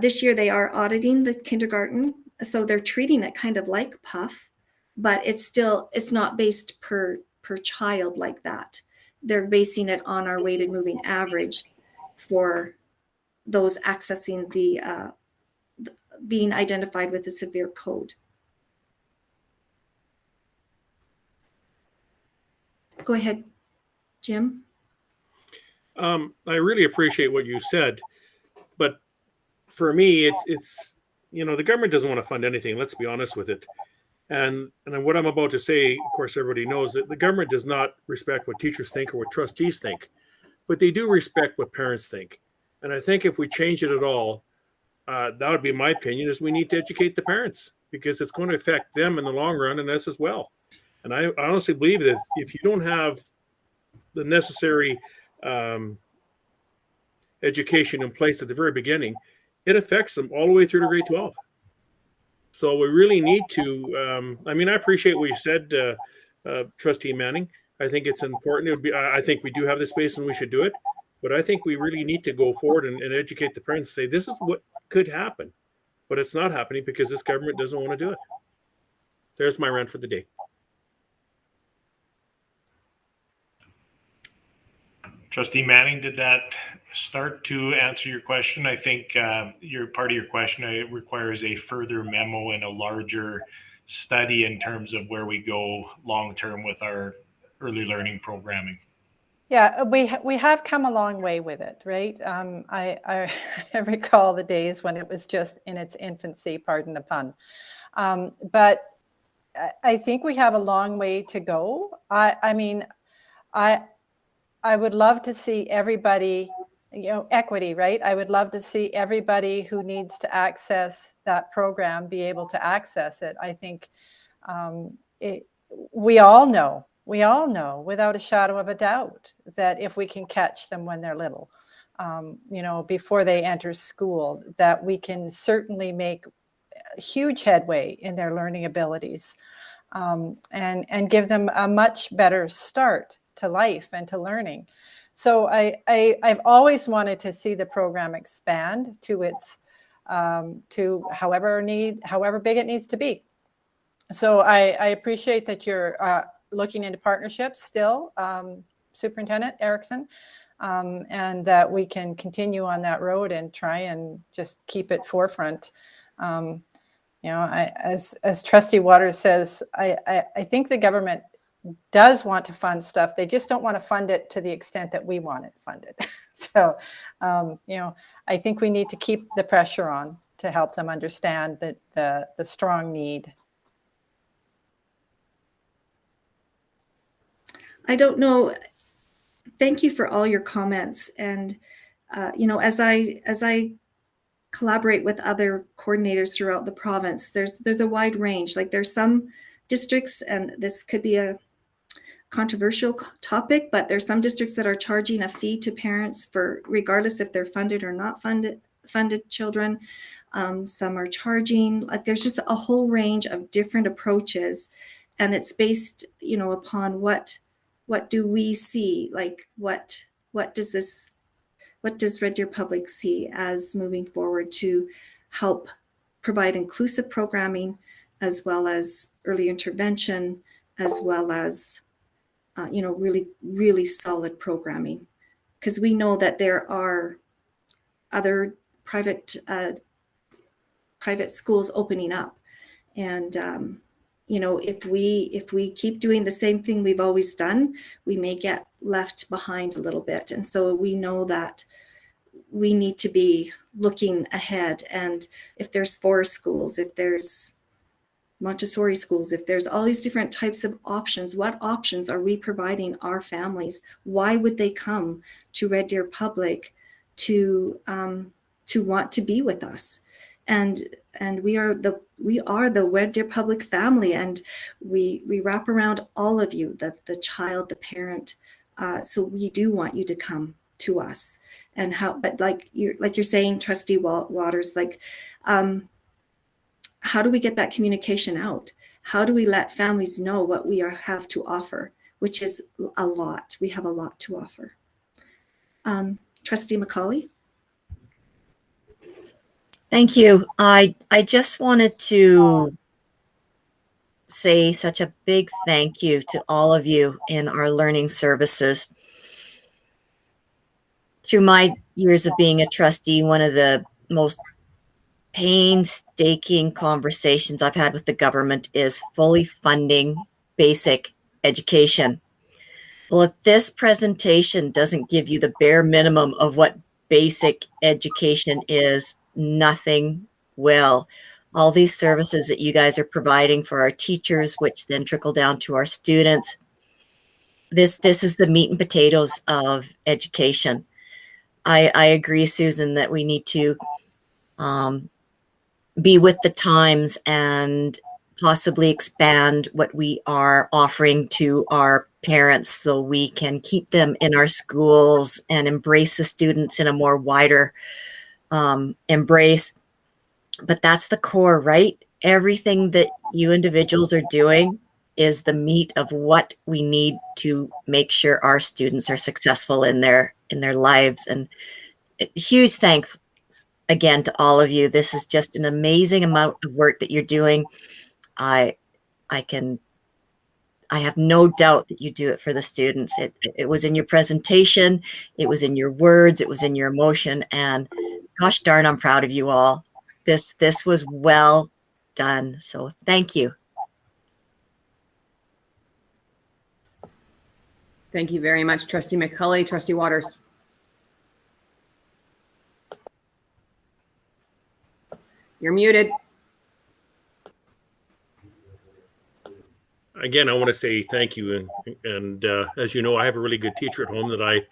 this year they are auditing the kindergarten. So they're treating it kind of like PUF, but it's not based per child like that. They're basing it on our weighted moving average for those accessing the being identified with a severe code. Go ahead, Jim.
I really appreciate what you said, but for me, it's the government doesn't want to fund anything. Let's be honest with it. And what I'm about to say, of course, everybody knows that the government does not respect what teachers think or what trustees think, but they do respect what parents think. And I think if we change it at all, that would be my opinion, is we need to educate the parents, because it's going to affect them in the long run and us as well. And I honestly believe that if you don't have the necessary education in place at the very beginning, it affects them all the way through to grade 12. So we really need to, I appreciate what you said, Trustee Manning. I think it's important. It would be, I think we do have the space and we should do it. But I think we really need to go forward and educate the parents, say this is what could happen. But it's not happening because this government doesn't want to do it. There's my rant for the day.
Trustee Manning, did that start to answer your question? I think your part of your question requires a further memo and a larger study in terms of where we go long term with our early learning programming.
Yeah, we have come a long way with it, right? I I recall the days when it was just in its infancy, pardon the pun. But I think we have a long way to go. I mean, I would love to see everybody, equity, right? I would love to see everybody who needs to access that program be able to access it. I think we all know without a shadow of a doubt that if we can catch them when they're little, before they enter school, that we can certainly make huge headway in their learning abilities, and give them a much better start to life and to learning. So I've always wanted to see the program expand to its to however big it needs to be. So I appreciate that you're looking into partnerships still, Superintendent Erickson, and that we can continue on that road and try and just keep it forefront. As Trustee Waters says, I think the government does want to fund stuff. They just don't want to fund it to the extent that we want it funded. So, I think we need to keep the pressure on to help them understand that the strong need.
I don't know. Thank you for all your comments. And, as I collaborate with other coordinators throughout the province, there's a wide range. Like there's some districts, and this could be a controversial topic, but there's some districts that are charging a fee to parents for regardless if they're funded or not funded children. Some are charging, like there's just a whole range of different approaches, and it's based, upon what do we see, like what does Red Deer Public see as moving forward to help provide inclusive programming, as well as early intervention, as well as really, really solid programming. Because we know that there are other private schools opening up. And, if we keep doing the same thing we've always done, we may get left behind a little bit. And so we know that we need to be looking ahead. And if there's forest schools, if there's Montessori schools, if there's all these different types of options, what options are we providing our families? Why would they come to Red Deer Public to want to be with us? And we are the Red Deer Public family, and we wrap around all of you, the child, the parent. So we do want you to come to us. And but like you're saying, Trustee Waters, how do we get that communication out? How do we let families know what we have to offer, which is a lot. We have a lot to offer. Trustee McCauley?
Thank you. I just wanted to say such a big thank you to all of you in our learning services. Through my years of being a trustee, one of the most painstaking conversations I've had with the government is fully funding basic education. Well, if this presentation doesn't give you the bare minimum of what basic education is, nothing will. All these services that you guys are providing for our teachers, which then trickle down to our students, this is the meat and potatoes of education. I agree, Susan, that we need to be with the times and possibly expand what we are offering to our parents so we can keep them in our schools and embrace the students in a more wider embrace. But that's the core, right? Everything that you individuals are doing is the meat of what we need to make sure our students are successful in their lives. And huge thanks again to all of you. This is just an amazing amount of work that you're doing. I have no doubt that you do it for the students. It was in your presentation, it was in your words, it was in your emotion, and gosh darn, I'm proud of you all. This was well done. So thank you.
Thank you very much, Trustee McCulley. Trustee Waters. You're muted.
Again, I want to say thank you. And as you know, I have a really good teacher at home that I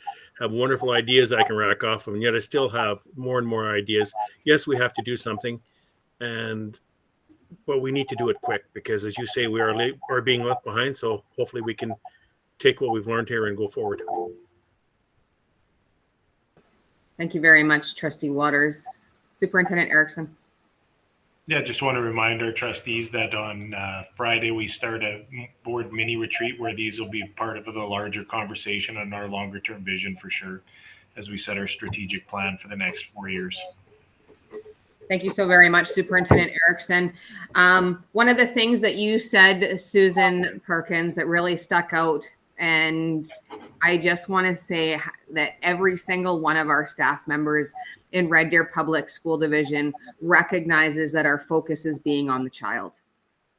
have wonderful ideas I can rack off of, and yet I still have more and more ideas. Yes, we have to do something, but we need to do it quick because, as you say, we are being left behind. So hopefully we can take what we've learned here and go forward.
Thank you very much, Trustee Waters. Superintendent Erickson.
Yeah, just want to remind our trustees that on Friday we start a board mini retreat where these will be part of the larger conversation on our longer term vision for sure as we set our strategic plan for the next 4 years.
Thank you so very much, Superintendent Erickson. One of the things that you said, Susan Perkins, that really stuck out, and I just want to say that every single one of our staff members in Red Deer Public School Division recognizes that our focus is being on the child.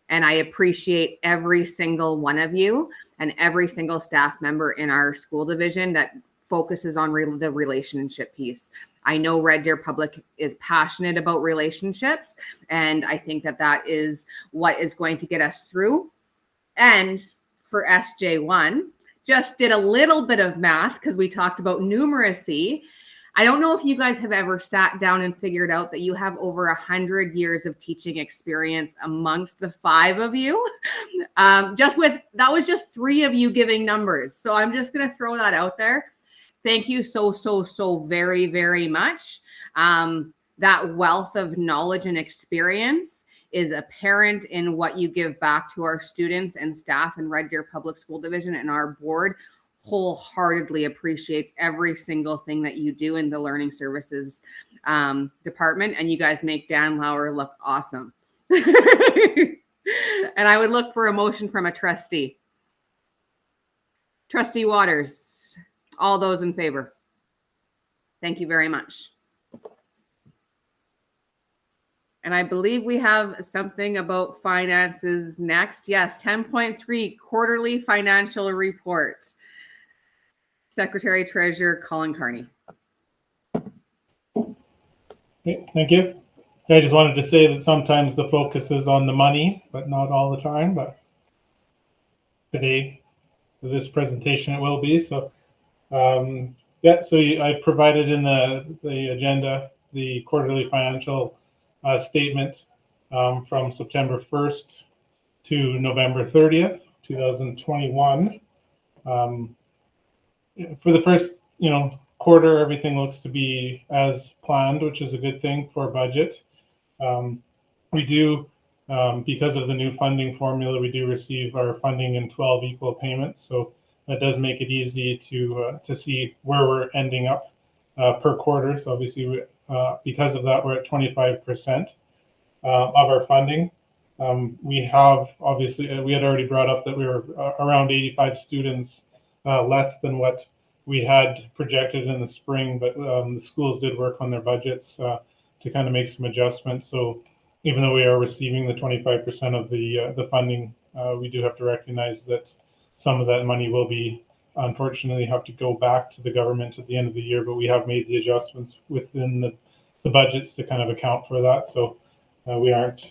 And I appreciate every single one of you and every single staff member in our school division that focuses on the relationship piece. I know Red Deer Public is passionate about relationships, and I think that that is what is going to get us through. And for SJ1, just did a little bit of math because we talked about numeracy. I don't know if you guys have ever sat down and figured out that you have over 100 years of teaching experience amongst the 5 of you. That was just 3 of you giving numbers. So I'm just going to throw that out there. Thank you so very, very much. That wealth of knowledge and experience is apparent in what you give back to our students and staff in Red Deer Public School Division, and our board wholeheartedly appreciates every single thing that you do in the Learning Services department, and you guys make Dan Lauer look awesome. And I would look for a motion from a trustee. Trustee Waters, all those in favor? Thank you very much. And I believe we have something about finances next. Yes, 10.3 quarterly financial report. Secretary Treasurer Colin Carney.
Okay, thank you. I just wanted to say that sometimes the focus is on the money, but not all the time. But today, for this presentation, it will be. So, yeah. So I provided in the agenda the quarterly financial statement from September 1st to November 30th, 2021. For the first, quarter, everything looks to be as planned, which is a good thing for a budget. We do, because of the new funding formula, we do receive our funding in 12 equal payments. So that does make it easy to see where we're ending up per quarter. So obviously, because of that, we're at 25% of our funding. We have, obviously, we had already brought up that we were around 85 students less than what we had projected in the spring, but the schools did work on their budgets to kind of make some adjustments. So even though we are receiving the 25% of the funding, we do have to recognize that some of that money will be, unfortunately, have to go back to the government at the end of the year, but we have made the adjustments within the budgets to kind of account for that. So we aren't,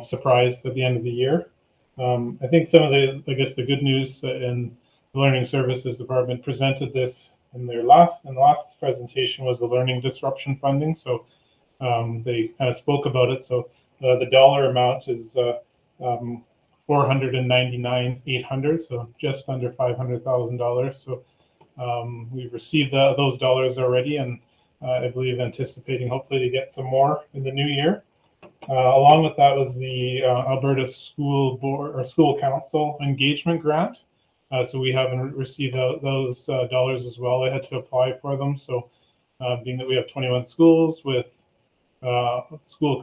surprised at the end of the year. I think some of the good news in the Learning Services Department presented this in the last presentation was the learning disruption funding. So they kind of spoke about it. So the dollar amount is $499,800, so just under $500,000. So we've received those dollars already, and I believe anticipating hopefully to get some more in the new year. Along with that was the Alberta School Board or School Council Engagement Grant. So we haven't received those dollars as well. I had to apply for them. So being that we have 21 schools with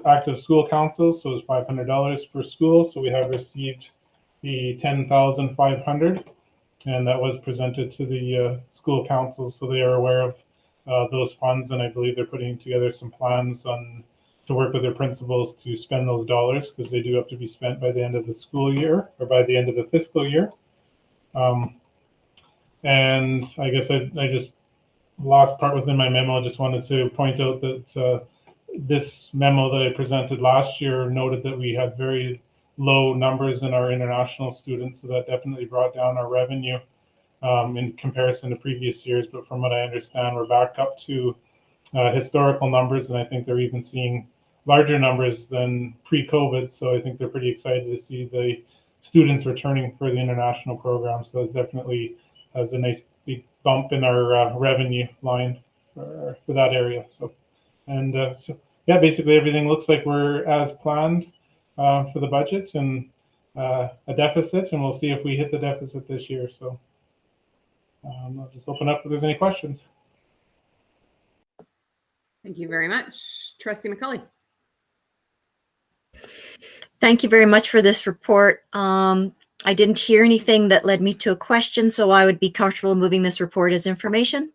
active school councils, so it's $500 per school. So we have received the $10,500, and that was presented to the school councils, so they are aware of those funds, and I believe they're putting together some plans to work with their principals to spend those dollars, because they do have to be spent by the end of the school year or by the end of the fiscal year. And I guess I just lost part within my memo. I just wanted to point out that this memo that I presented last year noted that we had very low numbers in our international students, so that definitely brought down our revenue in comparison to previous years. But from what I understand, we're back up to historical numbers, and I think they're even seeing larger numbers than pre-COVID. So I think they're pretty excited to see the students returning for the international program. So that definitely has a nice big bump in our revenue line for that area. So, and so yeah, basically everything looks like we're as planned for the budget, and a deficit, and we'll see if we hit the deficit this year. So I'll just open up if there's any questions.
Thank you very much. Trustee McCulley.
Thank you very much for this report. I didn't hear anything that led me to a question, so I would be comfortable moving this report as information.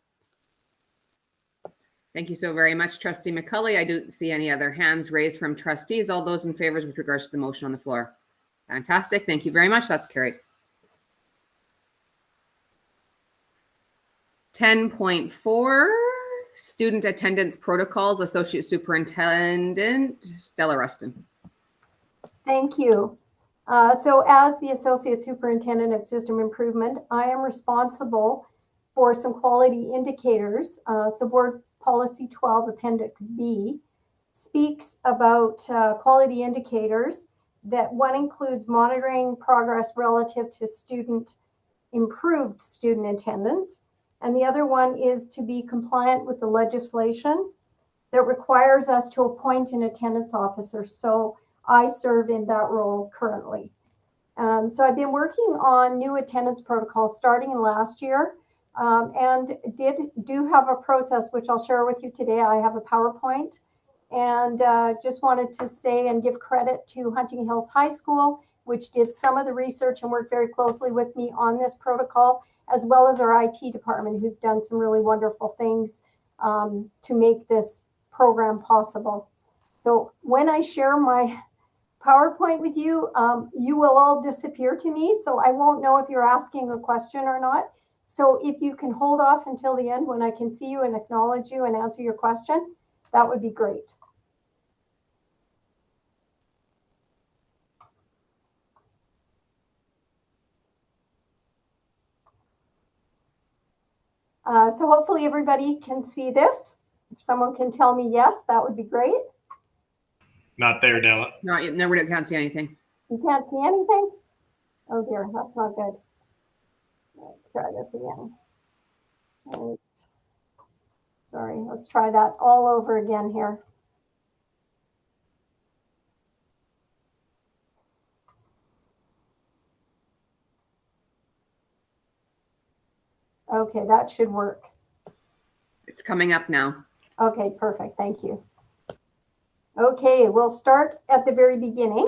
Thank you so very much, Trustee McCulley. I don't see any other hands raised from trustees. All those in favor with regards to the motion on the floor. Fantastic. Thank you very much. That's carried. 10.4, Student Attendance Protocols, Associate Superintendent Stella Rustin.
Thank you. So as the Associate Superintendent of System Improvement, I am responsible for some quality indicators. So Board Policy 12 Appendix B speaks about quality indicators that one includes monitoring progress relative to improved student attendance. And the other one is to be compliant with the legislation that requires us to appoint an attendance officer. So I serve in that role currently. So I've been working on new attendance protocols starting in last year, and do have a process which I'll share with you today. I have a PowerPoint, and just wanted to say and give credit to Hunting Hills High School, which did some of the research and worked very closely with me on this protocol, as well as our IT department, who've done some really wonderful things to make this program possible. So when I share my PowerPoint with you, you will all disappear to me, so I won't know if you're asking a question or not. So if you can hold off until the end when I can see you and acknowledge you and answer your question, that would be great. So hopefully everybody can see this. If someone can tell me yes, that would be great.
Not there, Della.
No, we can't see anything.
You can't see anything? Oh dear, that's not good. Let's try this again. Right. Sorry, let's try that all over again here. Okay, that should work.
It's coming up now.
Okay, perfect. Thank you. Okay, we'll start at the very beginning.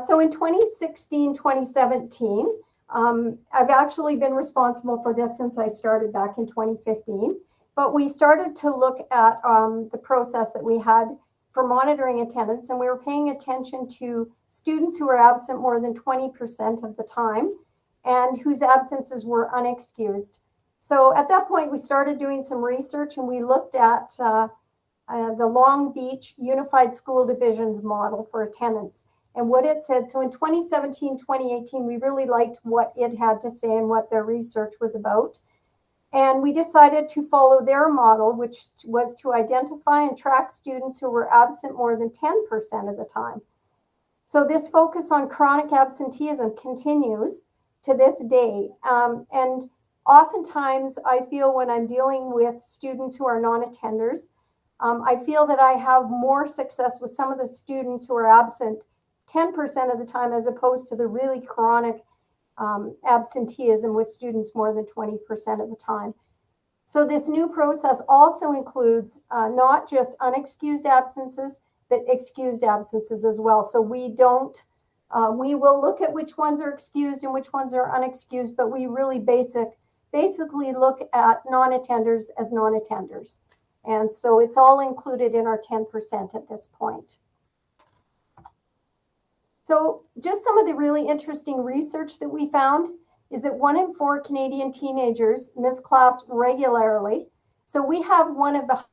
So in 2016, 2017, I've actually been responsible for this since I started back in 2015. But we started to look at the process that we had for monitoring attendance, and we were paying attention to students who were absent more than 20% of the time and whose absences were unexcused. So at that point, we started doing some research, and we looked at the Long Beach Unified School Division's model for attendance and what it said. So in 2017, 2018, we really liked what it had to say and what their research was about. And we decided to follow their model, which was to identify and track students who were absent more than 10% of the time. So this focus on chronic absenteeism continues to this day. And oftentimes I feel when I'm dealing with students who are non-attenders, I feel that I have more success with some of the students who are absent 10% of the time as opposed to the really chronic absenteeism with students more than 20% of the time. So this new process also includes not just unexcused absences, but excused absences as well. So we will look at which ones are excused and which ones are unexcused, but we really basically look at non-attenders as non-attenders. And so it's all included in our 10% at this point. So just some of the really interesting research that we found is that 1 in 4 Canadian teenagers miss class regularly. So we have one of the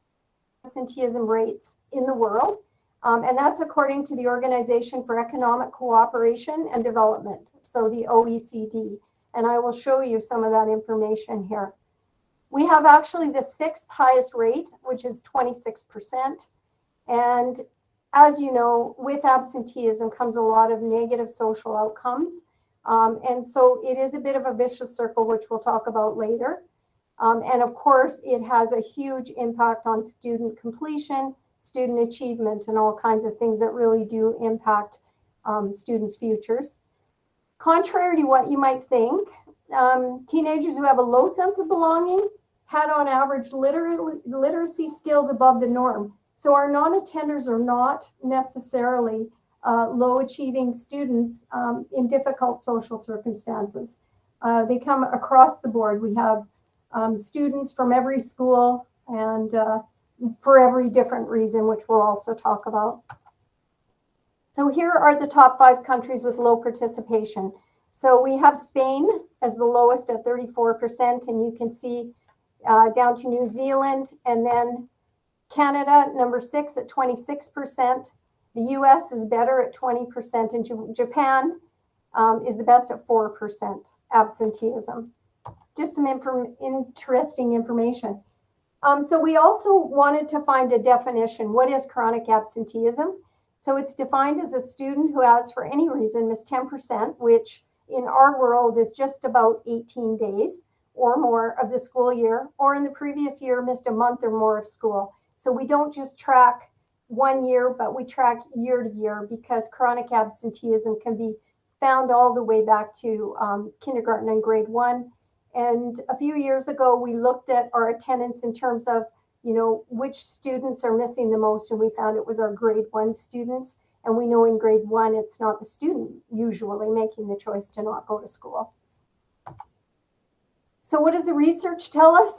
absenteeism rates in the world. And that's according to the Organization for Economic Cooperation and Development, so the OECD. And I will show you some of that information here. We have actually the 6th highest rate, which is 26%. And as you know, with absenteeism comes a lot of negative social outcomes. And so it is a bit of a vicious circle, which we'll talk about later. And of course, it has a huge impact on student completion, student achievement, and all kinds of things that really do impact students' futures. Contrary to what you might think, teenagers who have a low sense of belonging had on average literacy skills above the norm. So our non-attenders are not necessarily low achieving students in difficult social circumstances. They come across the board. We have students from every school and for every different reason, which we'll also talk about. So here are the top 5 countries with low participation. So we have Spain as the lowest at 34%, and you can see down to New Zealand, and then Canada, number 6 at 26%. The US is better at 20%, and Japan is the best at 4% absenteeism. Just some interesting information. So we also wanted to find a definition. What is chronic absenteeism? So it's defined as a student who has, for any reason, missed 10%, which in our world is just about 18 days or more of the school year, or in the previous year missed a month or more of school. So we don't just track 1 year, but we track year to year, because chronic absenteeism can be found all the way back to kindergarten and grade 1. And a few years ago, we looked at our attendance in terms of, which students are missing the most, and we found it was our grade 1 students. And we know in grade 1, it's not the student usually making the choice to not go to school. So what does the research tell us?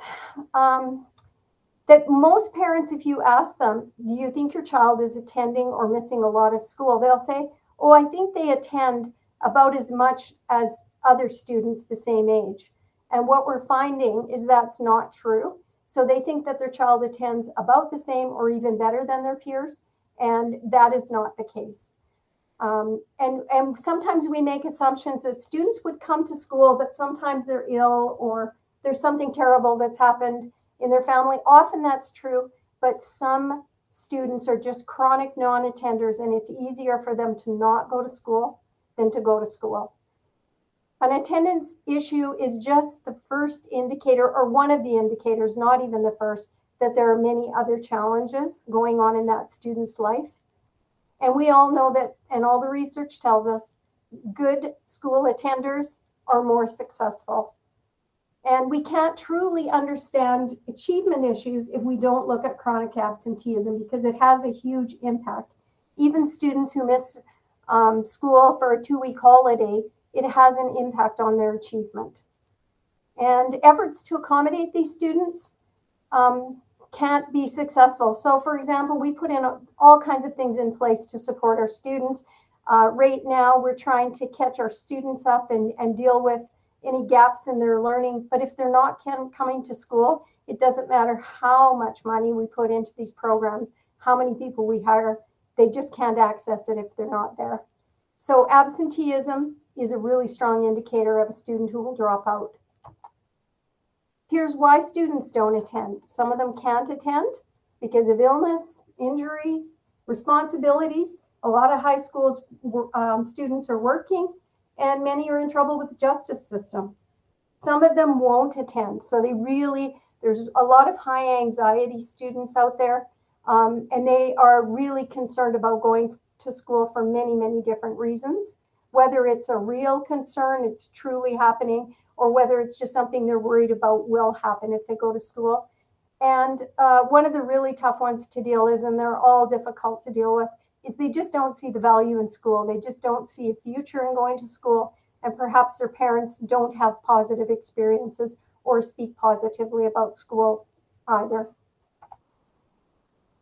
That most parents, if you ask them, do you think your child is attending or missing a lot of school? They'll say, oh, I think they attend about as much as other students the same age. And what we're finding is that's not true. So they think that their child attends about the same or even better than their peers. And that is not the case. And sometimes we make assumptions that students would come to school, but sometimes they're ill or there's something terrible that's happened in their family. Often that's true, but some students are just chronic non-attenders, and it's easier for them to not go to school than to go to school. An attendance issue is just the first indicator, or one of the indicators, not even the first, that there are many other challenges going on in that student's life. And we all know that, and all the research tells us, good school attenders are more successful. And we can't truly understand achievement issues if we don't look at chronic absenteeism, because it has a huge impact. Even students who miss school for a 2-week holiday, it has an impact on their achievement. And efforts to accommodate these students can't be successful. So for example, we put in all kinds of things in place to support our students. Right now, we're trying to catch our students up and deal with any gaps in their learning. But if they're not coming to school, it doesn't matter how much money we put into these programs, how many people we hire, they just can't access it if they're not there. So absenteeism is a really strong indicator of a student who will drop out. Here's why students don't attend. Some of them can't attend because of illness, injury, responsibilities. A lot of high schools students are working, and many are in trouble with the justice system. Some of them won't attend. So there's a lot of high anxiety students out there, and they are really concerned about going to school for many, many different reasons. Whether it's a real concern, it's truly happening, or whether it's just something they're worried about will happen if they go to school. And one of the really tough ones to deal is, and they're all difficult to deal with, is they just don't see the value in school. They just don't see a future in going to school, and perhaps their parents don't have positive experiences or speak positively about school either.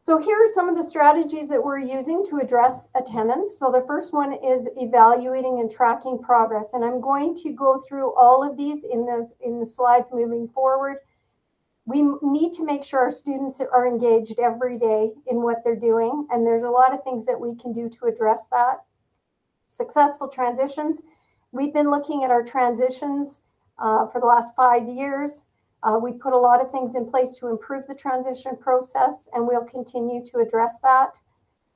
So here are some of the strategies that we're using to address attendance. So the first one is evaluating and tracking progress. And I'm going to go through all of these in the slides moving forward. We need to make sure our students are engaged every day in what they're doing. And there's a lot of things that we can do to address that. Successful transitions. We've been looking at our transitions for the last 5 years. We put a lot of things in place to improve the transition process, and we'll continue to address that.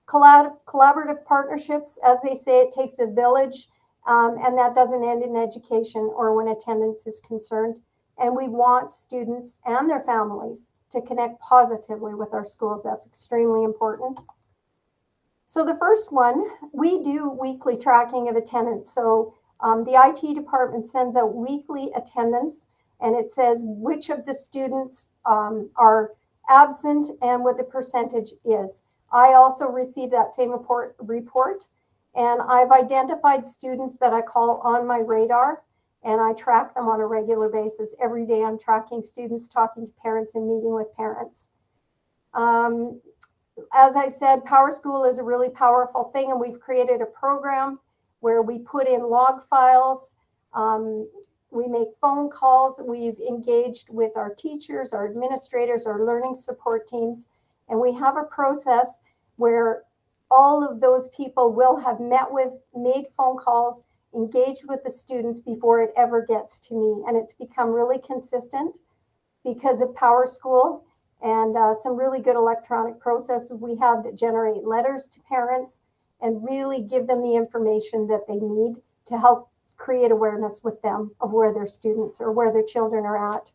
Collaborative partnerships, as they say, it takes a village, and that doesn't end in education or when attendance is concerned. And we want students and their families to connect positively with our schools. That's extremely important. So the first one, we do weekly tracking of attendance. So the IT department sends out weekly attendance, and it says which of the students are absent and what the percentage is. I also receive that same report, and I've identified students that I call on my radar, and I track them on a regular basis. Every day I'm tracking students, talking to parents, and meeting with parents. As I said, Power School is a really powerful thing, and we've created a program where we put in log files. We make phone calls. We've engaged with our teachers, our administrators, our learning support teams, and we have a process where all of those people will have met with, made phone calls, engaged with the students before it ever gets to me. And it's become really consistent because of Power School and some really good electronic processes we have that generate letters to parents and really give them the information that they need to help create awareness with them of where their students or where their children are at.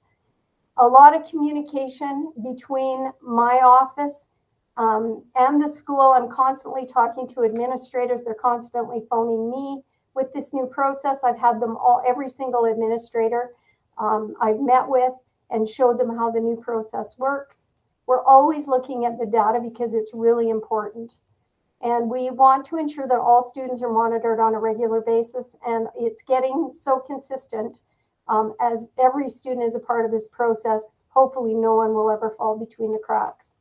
A lot of communication between my office and the school. I'm constantly talking to administrators. They're constantly phoning me with this new process. I've had them all, every single administrator I've met with and showed them how the new process works. We're always looking at the data because it's really important. And we want to ensure that all students are monitored on a regular basis, and it's getting so consistent as every student is a part of this process. Hopefully no one will ever fall between the cracks.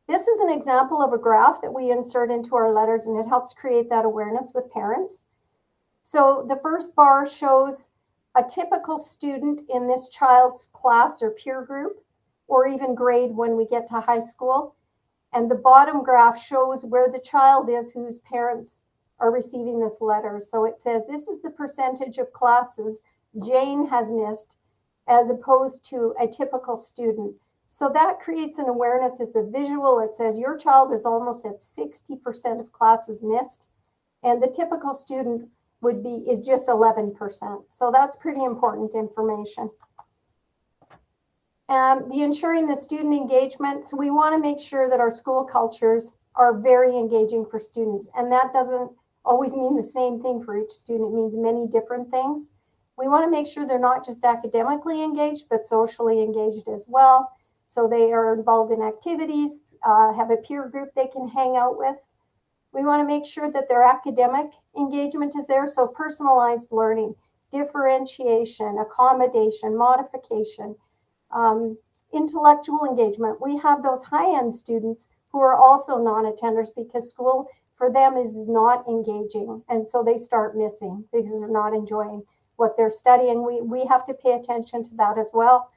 This is an example of a graph that we insert into our letters, and it helps create that awareness with parents. So the first bar shows a typical student in this child's class or peer group, or even grade when we get to high school. And the bottom graph shows where the child is whose parents are receiving this letter. So it says this is the percentage of classes Jane has missed as opposed to a typical student. So that creates an awareness. It's a visual. It says your child is almost at 60% of classes missed, and the typical student is just 11%. So that's pretty important information. The ensuring the student engagement. So we want to make sure that our school cultures are very engaging for students. And that doesn't always mean the same thing for each student. It means many different things. We want to make sure they're not just academically engaged, but socially engaged as well. So they are involved in activities, have a peer group they can hang out with. We want to make sure that their academic engagement is there. So personalized learning, differentiation, accommodation, modification, intellectual engagement. We have those high-end students who are also non-attenders because school for them is not engaging. And so they start missing because they're not enjoying what they're studying. We have to pay attention to that as well.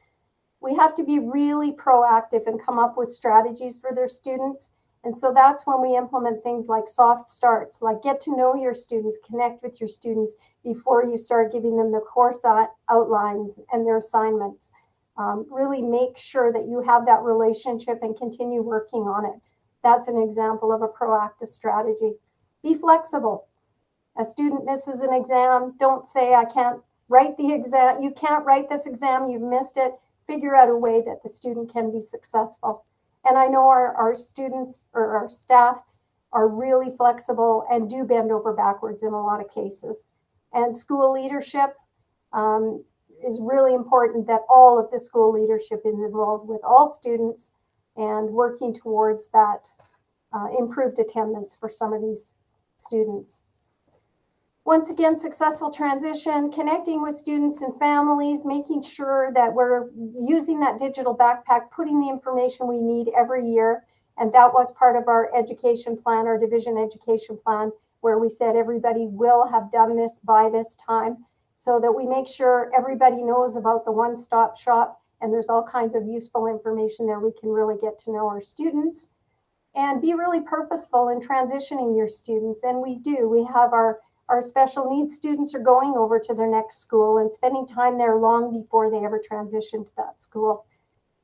We have to be really proactive and come up with strategies for their students. And so that's when we implement things like soft starts, like get to know your students, connect with your students before you start giving them the course outlines and their assignments. Really make sure that you have that relationship and continue working on it. That's an example of a proactive strategy. Be flexible. A student misses an exam, don't say, I can't write the exam. You can't write this exam, you've missed it. Figure out a way that the student can be successful. And I know our students or our staff are really flexible and do bend over backwards in a lot of cases. And school leadership is really important that all of the school leadership is involved with all students and working towards that improved attendance for some of these students. Once again, successful transition, connecting with students and families, making sure that we're using that digital backpack, putting the information we need every year. And that was part of our education plan, our division education plan, where we said everybody will have done this by this time, so that we make sure everybody knows about the one-stop shop, and there's all kinds of useful information there. We can really get to know our students and be really purposeful in transitioning your students. And we do. We have our special needs students are going over to their next school and spending time there long before they ever transition to that school.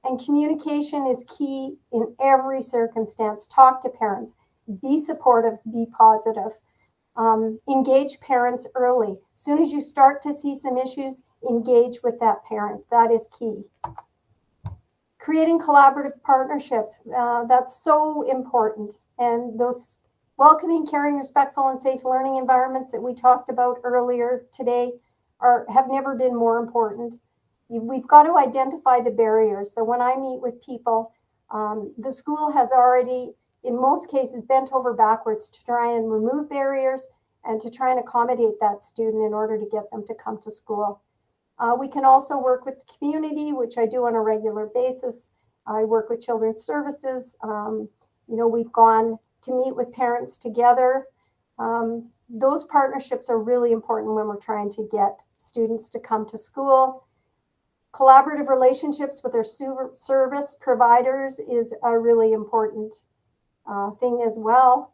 And communication is key in every circumstance. Talk to parents, be supportive, be positive. Engage parents early. As soon as you start to see some issues, engage with that parent. That is key. Creating collaborative partnerships, that's so important. And those welcoming, caring, respectful, and safe learning environments that we talked about earlier today have never been more important. We've got to identify the barriers. So when I meet with people, the school has already, in most cases, bent over backwards to try and remove barriers and to try and accommodate that student in order to get them to come to school. We can also work with the community, which I do on a regular basis. I work with Children's Services. We've gone to meet with parents together. Those partnerships are really important when we're trying to get students to come to school. Collaborative relationships with our service providers is a really important thing as well.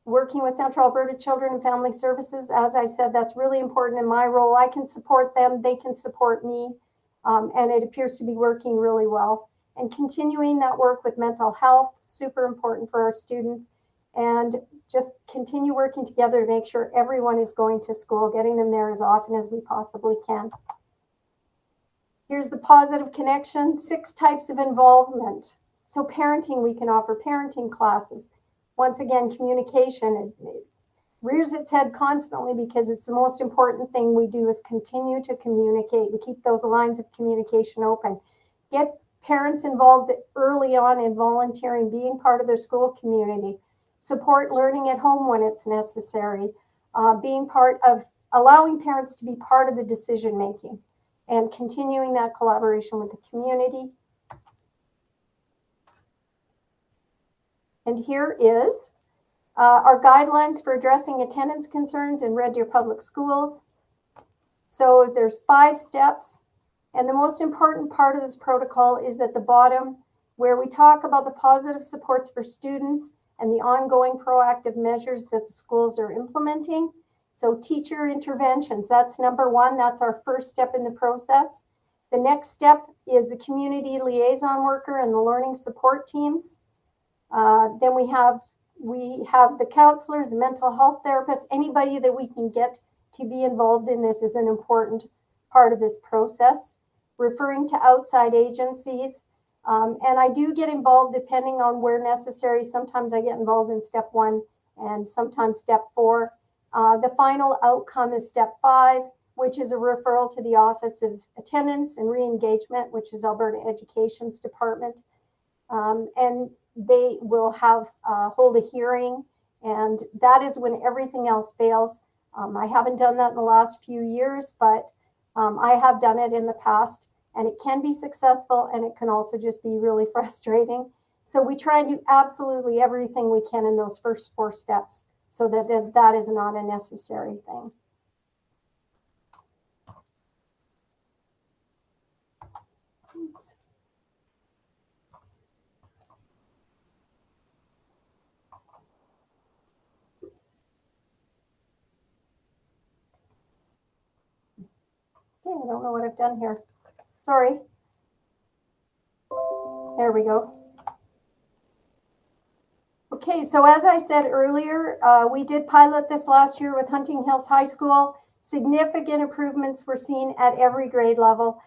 Working with Central Alberta Children and Family Services, as I said, that's really important in my role. I can support them, they can support me, and it appears to be working really well. And continuing that work with mental health, super important for our students, and just continue working together to make sure everyone is going to school, getting them there as often as we possibly can. Here's the positive connection, 6 types of involvement. So parenting, we can offer parenting classes. Once again, communication, it rears its head constantly because it's the most important thing we do is continue to communicate and keep those lines of communication open. Get parents involved early on in volunteering, being part of their school community. Support learning at home when it's necessary. Being part of, allowing parents to be part of the decision making and continuing that collaboration with the community. And here is our guidelines for addressing attendance concerns in Red Deer Public Schools. So there's 5 steps. And the most important part of this protocol is at the bottom, where we talk about the positive supports for students and the ongoing proactive measures that the schools are implementing. So teacher interventions, that's number 1. That's our first step in the process. The next step is the community liaison worker and the learning support teams. Then we have the counselors, the mental health therapists, anybody that we can get to be involved in this is an important part of this process. Referring to outside agencies. And I do get involved depending on where necessary. Sometimes I get involved in step 1 and sometimes step 4. The final outcome is step 5, which is a referral to the Office of Attendance and Re-engagement, which is Alberta Education's department. And they will hold a hearing, and that is when everything else fails. I haven't done that in the last few years, but I have done it in the past, and it can be successful, and it can also just be really frustrating. So we try and do absolutely everything we can in those first 4 steps so that is not a necessary thing. Oops. Okay, I don't know what I've done here. Sorry. There we go. Okay, so as I said earlier, we did pilot this last year with Hunting Hills High School. Significant improvements were seen at every grade level.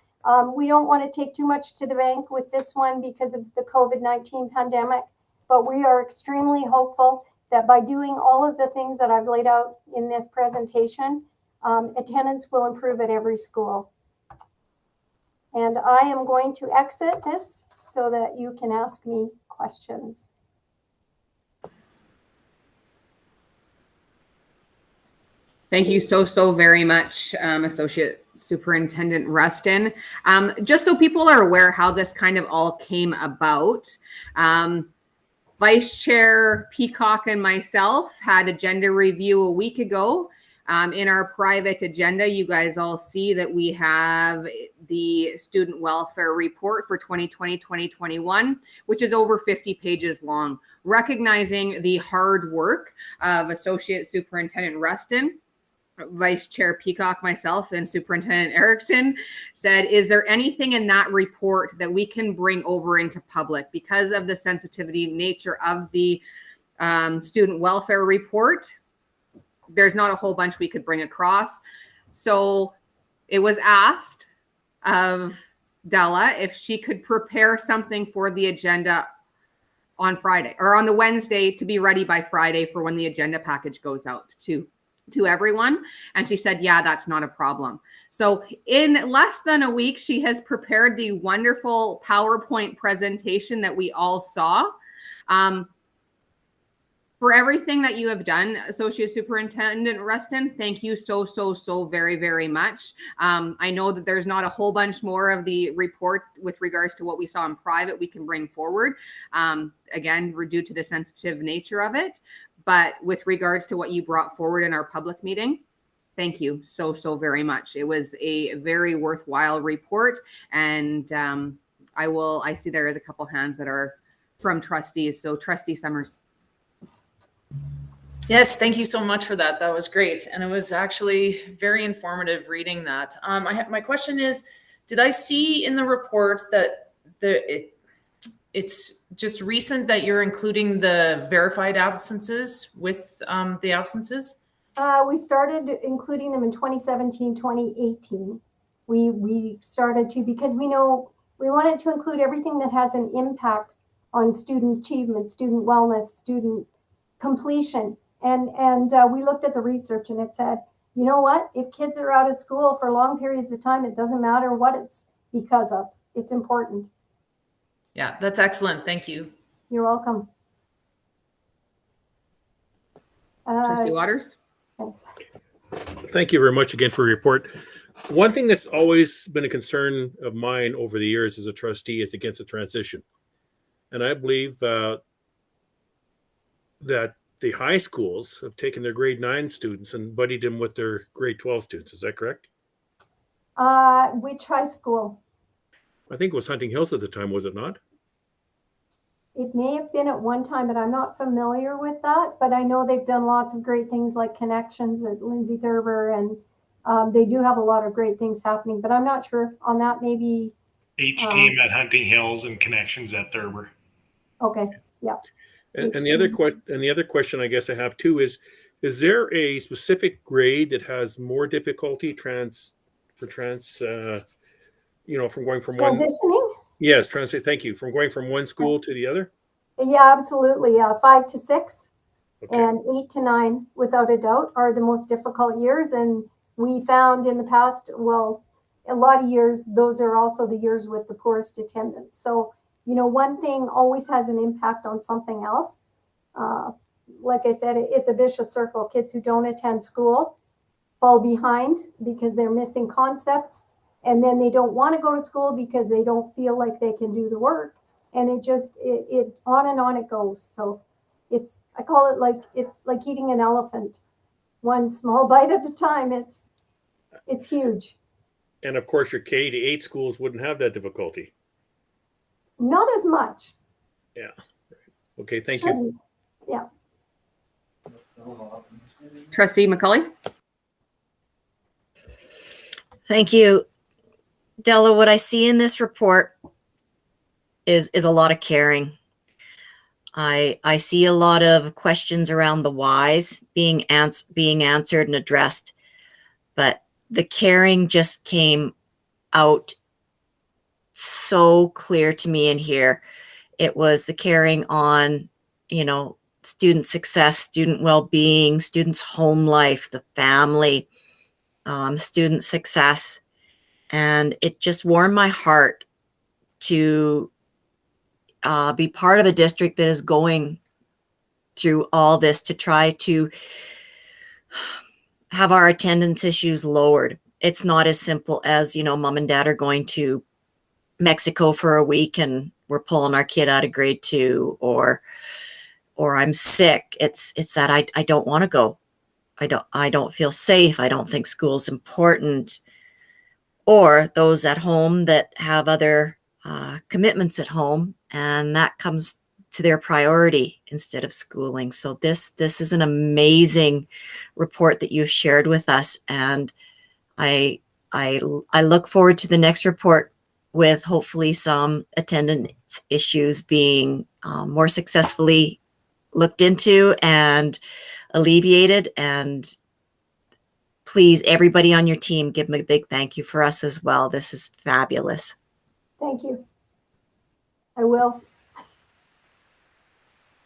We don't want to take too much to the bank with this one because of the COVID-19 pandemic, but we are extremely hopeful that by doing all of the things that I've laid out in this presentation, attendance will improve at every school. And I am going to exit this so that you can ask me questions.
Thank you so very much, Associate Superintendent Rustin. Just so people are aware how this kind of all came about, Vice Chair Peacock and myself had agenda review a week ago. In our private agenda, you guys all see that we have the Student Welfare Report for 2020-2021, which is over 50 pages long, recognizing the hard work of Associate Superintendent Rustin. Vice Chair Peacock, myself, and Superintendent Erickson said, is there anything in that report that we can bring over into public because of the sensitivity nature of the student welfare report? There's not a whole bunch we could bring across. So it was asked of Della if she could prepare something for the agenda on Friday or on the Wednesday to be ready by Friday for when the agenda package goes out to everyone. And she said, yeah, that's not a problem. So in less than a week, she has prepared the wonderful PowerPoint presentation that we all saw. For everything that you have done, Associate Superintendent Rustin, thank you so very much. I know that there's not a whole bunch more of the report with regards to what we saw in private we can bring forward. Again, due to the sensitive nature of it. But with regards to what you brought forward in our public meeting, thank you so very much. It was a very worthwhile report. And I see there is a couple hands that are from trustees. So Trustee Summers.
Yes, thank you so much for that. That was great. And it was actually very informative reading that. My question is, did I see in the report that it's just recent that you're including the verified absences with the absences?
We started including them in 2017, 2018. We started to, because we know we wanted to include everything that has an impact on student achievement, student wellness, student completion. And we looked at the research and it said, you know what, if kids are out of school for long periods of time, it doesn't matter what it's because of. It's important.
Yeah, that's excellent. Thank you.
You're welcome.
Trustee Waters.
Thanks.
Thank you very much again for your report. One thing that's always been a concern of mine over the years as a trustee is against the transition. And I believe that the high schools have taken their grade 9 students and buddied them with their grade 12 students. Is that correct?
Which high school?
I think it was Hunting Hills at the time, was it not?
It may have been at one time, but I'm not familiar with that. But I know they've done lots of great things like connections at Lindsay Thurber, and they do have a lot of great things happening. But I'm not sure on that. Maybe
H-team at Hunting Hills and connections at Thurber.
Okay, yeah.
And the other question I guess I have too is there a specific grade that has more difficulty from going from one?
Transitioning?
Yes, thank you. From going from one school to the other?
Yeah, absolutely. 5 to 6
Okay.
and 8 to 9, without a doubt, are the most difficult years. And we found in the past, well, a lot of years, those are also the years with the poorest attendance. So, you know, one thing always has an impact on something else. Like I said, it's a vicious circle. Kids who don't attend school fall behind because they're missing concepts. And then they don't want to go to school because they don't feel like they can do the work. And it on and on it goes. So I call it it's like eating an elephant, one small bite at a time. It's huge.
And of course, your K to 8 schools wouldn't have that difficulty.
Not as much.
Yeah. Okay. Thank you.
Yeah.
Trustee McCulley.
Thank you. Della, what I see in this report is a lot of caring. I see a lot of questions around the whys being answered and addressed, but the caring just came out so clear to me in here. It was the caring on, student success, student well-being, students' home life, the family, student success. And it just warmed my heart to be part of a district that is going through all this to try to have our attendance issues lowered. It's not as simple as, mom and dad are going to Mexico for a week and we're pulling our kid out of grade 2, or I'm sick. It's that I don't want to go. I don't feel safe. I don't think school's important. Or those at home that have other commitments at home, and that comes to their priority instead of schooling. So this is an amazing report that you've shared with us, and I look forward to the next report with hopefully some attendance issues being more successfully looked into and alleviated. And please, everybody on your team, give them a big thank you for us as well. This is fabulous.
Thank you. I will.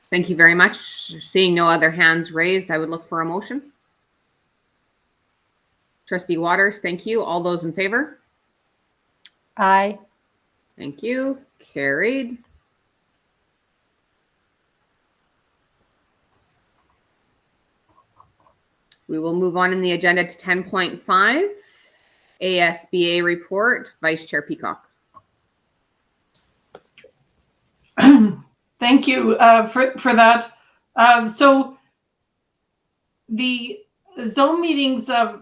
Thank you very much. Seeing no other hands raised, I would look for a motion. Trustee Waters, thank you. All those in favor?
Aye.
Thank you. Carried. We will move on in the agenda to 10.5, ASBA report. Vice Chair Peacock.
Thank you for that. So the Zoom meetings are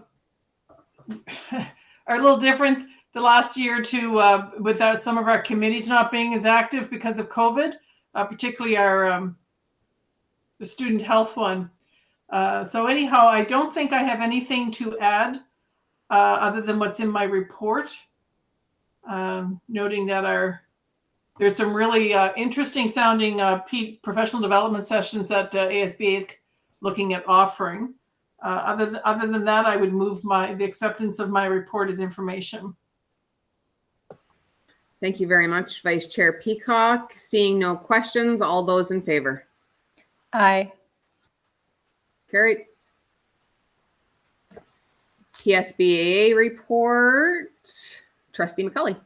a little different the last year or two with some of our committees not being as active because of COVID, particularly our the student health one. So anyhow, I don't think I have anything to add other than what's in my report, noting that there's some really interesting sounding professional development sessions that ASBA is looking at offering. Other than that, I would move the acceptance of my report as information.
Thank you very much, Vice Chair Peacock. Seeing no questions, all those in favor?
Aye.
Carried. PSBAA report. Trustee McCulley.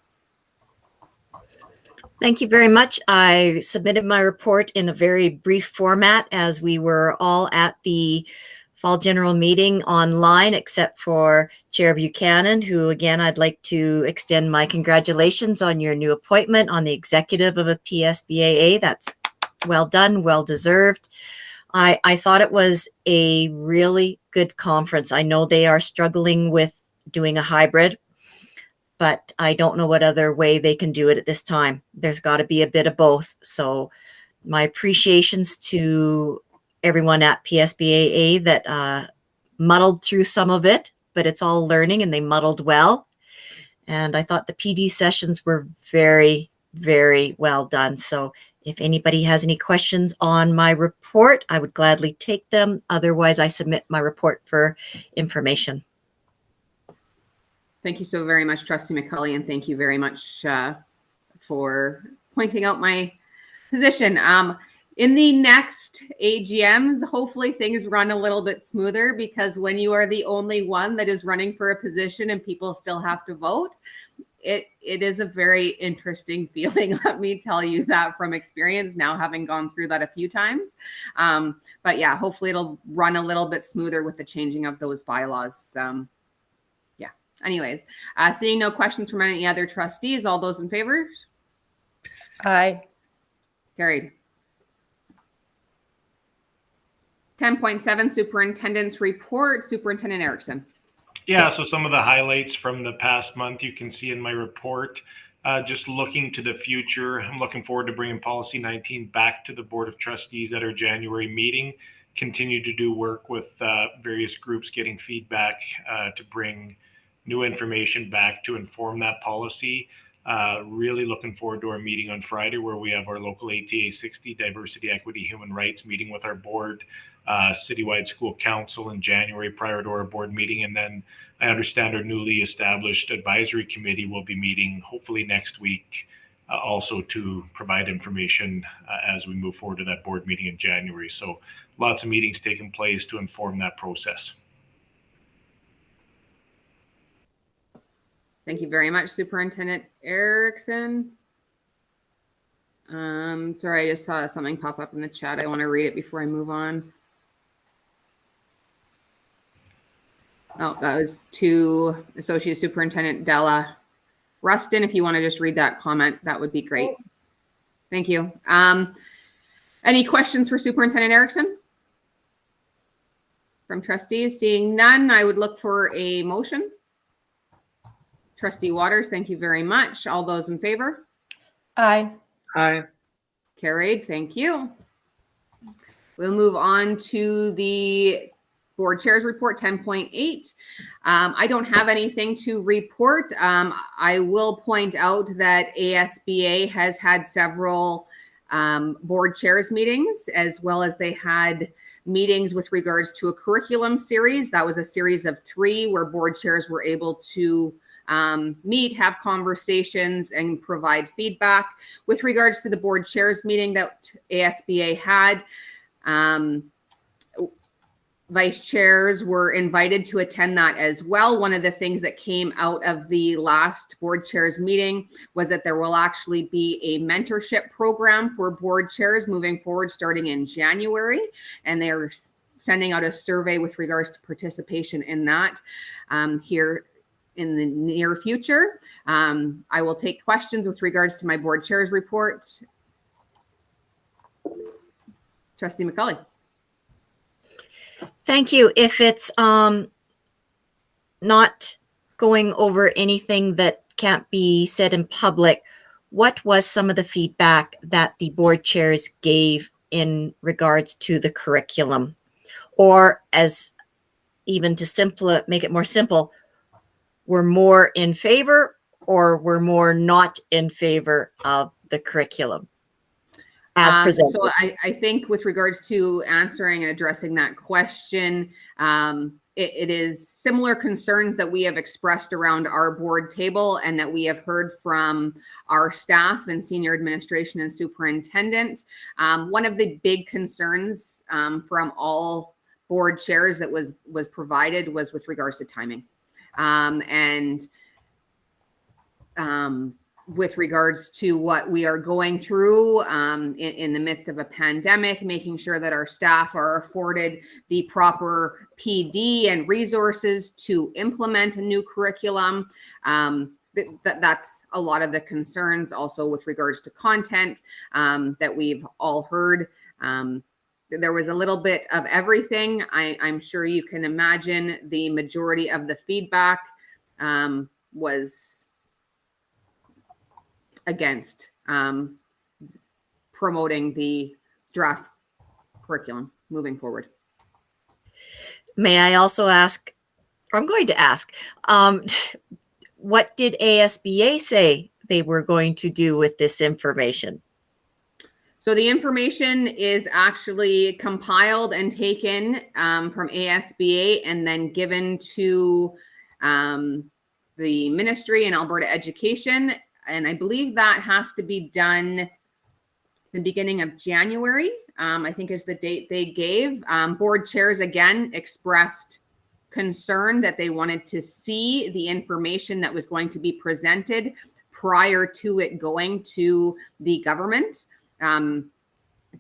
Thank you very much. I submitted my report in a very brief format as we were all at the fall general meeting online, except for Chair Buchanan, who again, I'd like to extend my congratulations on your new appointment on the executive of a PSBAA. That's well done, well deserved. I thought it was a really good conference. I know they are struggling with doing a hybrid, but I don't know what other way they can do it at this time. There's got to be a bit of both. So my appreciations to everyone at PSBAA that muddled through some of it, but it's all learning and they muddled well. And I thought the PD sessions were very, very well done. So if anybody has any questions on my report, I would gladly take them. Otherwise, I submit my report for information.
Thank you so very much, Trustee McCulley, and thank you very much for pointing out my position. In the next AGMs, hopefully things run a little bit smoother, because when you are the only one that is running for a position and people still have to vote, it is a very interesting feeling. Let me tell you that from experience, now having gone through that a few times. But yeah, hopefully it'll run a little bit smoother with the changing of those bylaws. Yeah, anyways, seeing no questions from any other trustees, all those in favor?
Aye.
Carried. 10.7, Superintendent's Report. Superintendent Erickson.
Yeah, so some of the highlights from the past month you can see in my report. Just looking to the future, I'm looking forward to bringing Policy 19 back to the Board of Trustees at our January meeting. Continue to do work with various groups, getting feedback to bring new information back to inform that policy. Really looking forward to our meeting on Friday, where we have our local ATA 60 Diversity, Equity, Human Rights meeting with our board, citywide school council in January prior to our board meeting. And then I understand our newly established advisory committee will be meeting hopefully next week also to provide information as we move forward to that board meeting in January. So lots of meetings taking place to inform that process.
Thank you very much, Superintendent Erickson. Sorry, I just saw something pop up in the chat. I want to read it before I move on. Oh, that was to Associate Superintendent Della Rustin. If you want to just read that comment, that would be great. Thank you. Any questions for Superintendent Erickson? From trustees? Seeing none, I would look for a motion. Trustee Waters, thank you very much. All those in favor?
Aye.
Aye.
Carried. Thank you. We'll move on to the board chairs report 10.8. I don't have anything to report. I will point out that ASBA has had several board chairs meetings, as well as they had meetings with regards to a curriculum series. That was a series of 3 where board chairs were able to meet, have conversations, and provide feedback. With regards to the board chairs meeting that ASBA had, vice chairs were invited to attend that as well. One of the things that came out of the last board chairs meeting was that there will actually be a mentorship program for board chairs moving forward starting in January, and they're sending out a survey with regards to participation in that here in the near future. I will take questions with regards to my board chairs report. Trustee McCauley.
Thank you. If it's not going over anything that can't be said in public, what was some of the feedback that the board chairs gave in regards to the curriculum? Or as even to make it more simple, were more in favor or were more not in favor of the curriculum?
So I think with regards to answering and addressing that question, it is similar concerns that we have expressed around our board table and that we have heard from our staff and senior administration and superintendent. One of the big concerns from all board chairs that was provided was with regards to timing. With regards to what we are going through in the midst of a pandemic, making sure that our staff are afforded the proper PD and resources to implement a new curriculum. That's a lot of the concerns also with regards to content that we've all heard. There was a little bit of everything. I'm sure you can imagine the majority of the feedback was against promoting the draft curriculum moving forward.
May I also ask, or I'm going to ask, what did ASBA say they were going to do with this information?
So the information is actually compiled and taken from ASBA and then given to the ministry and Alberta Education. And I believe that has to be done the beginning of January, I think is the date they gave. Board chairs again expressed concern that they wanted to see the information that was going to be presented prior to it going to the government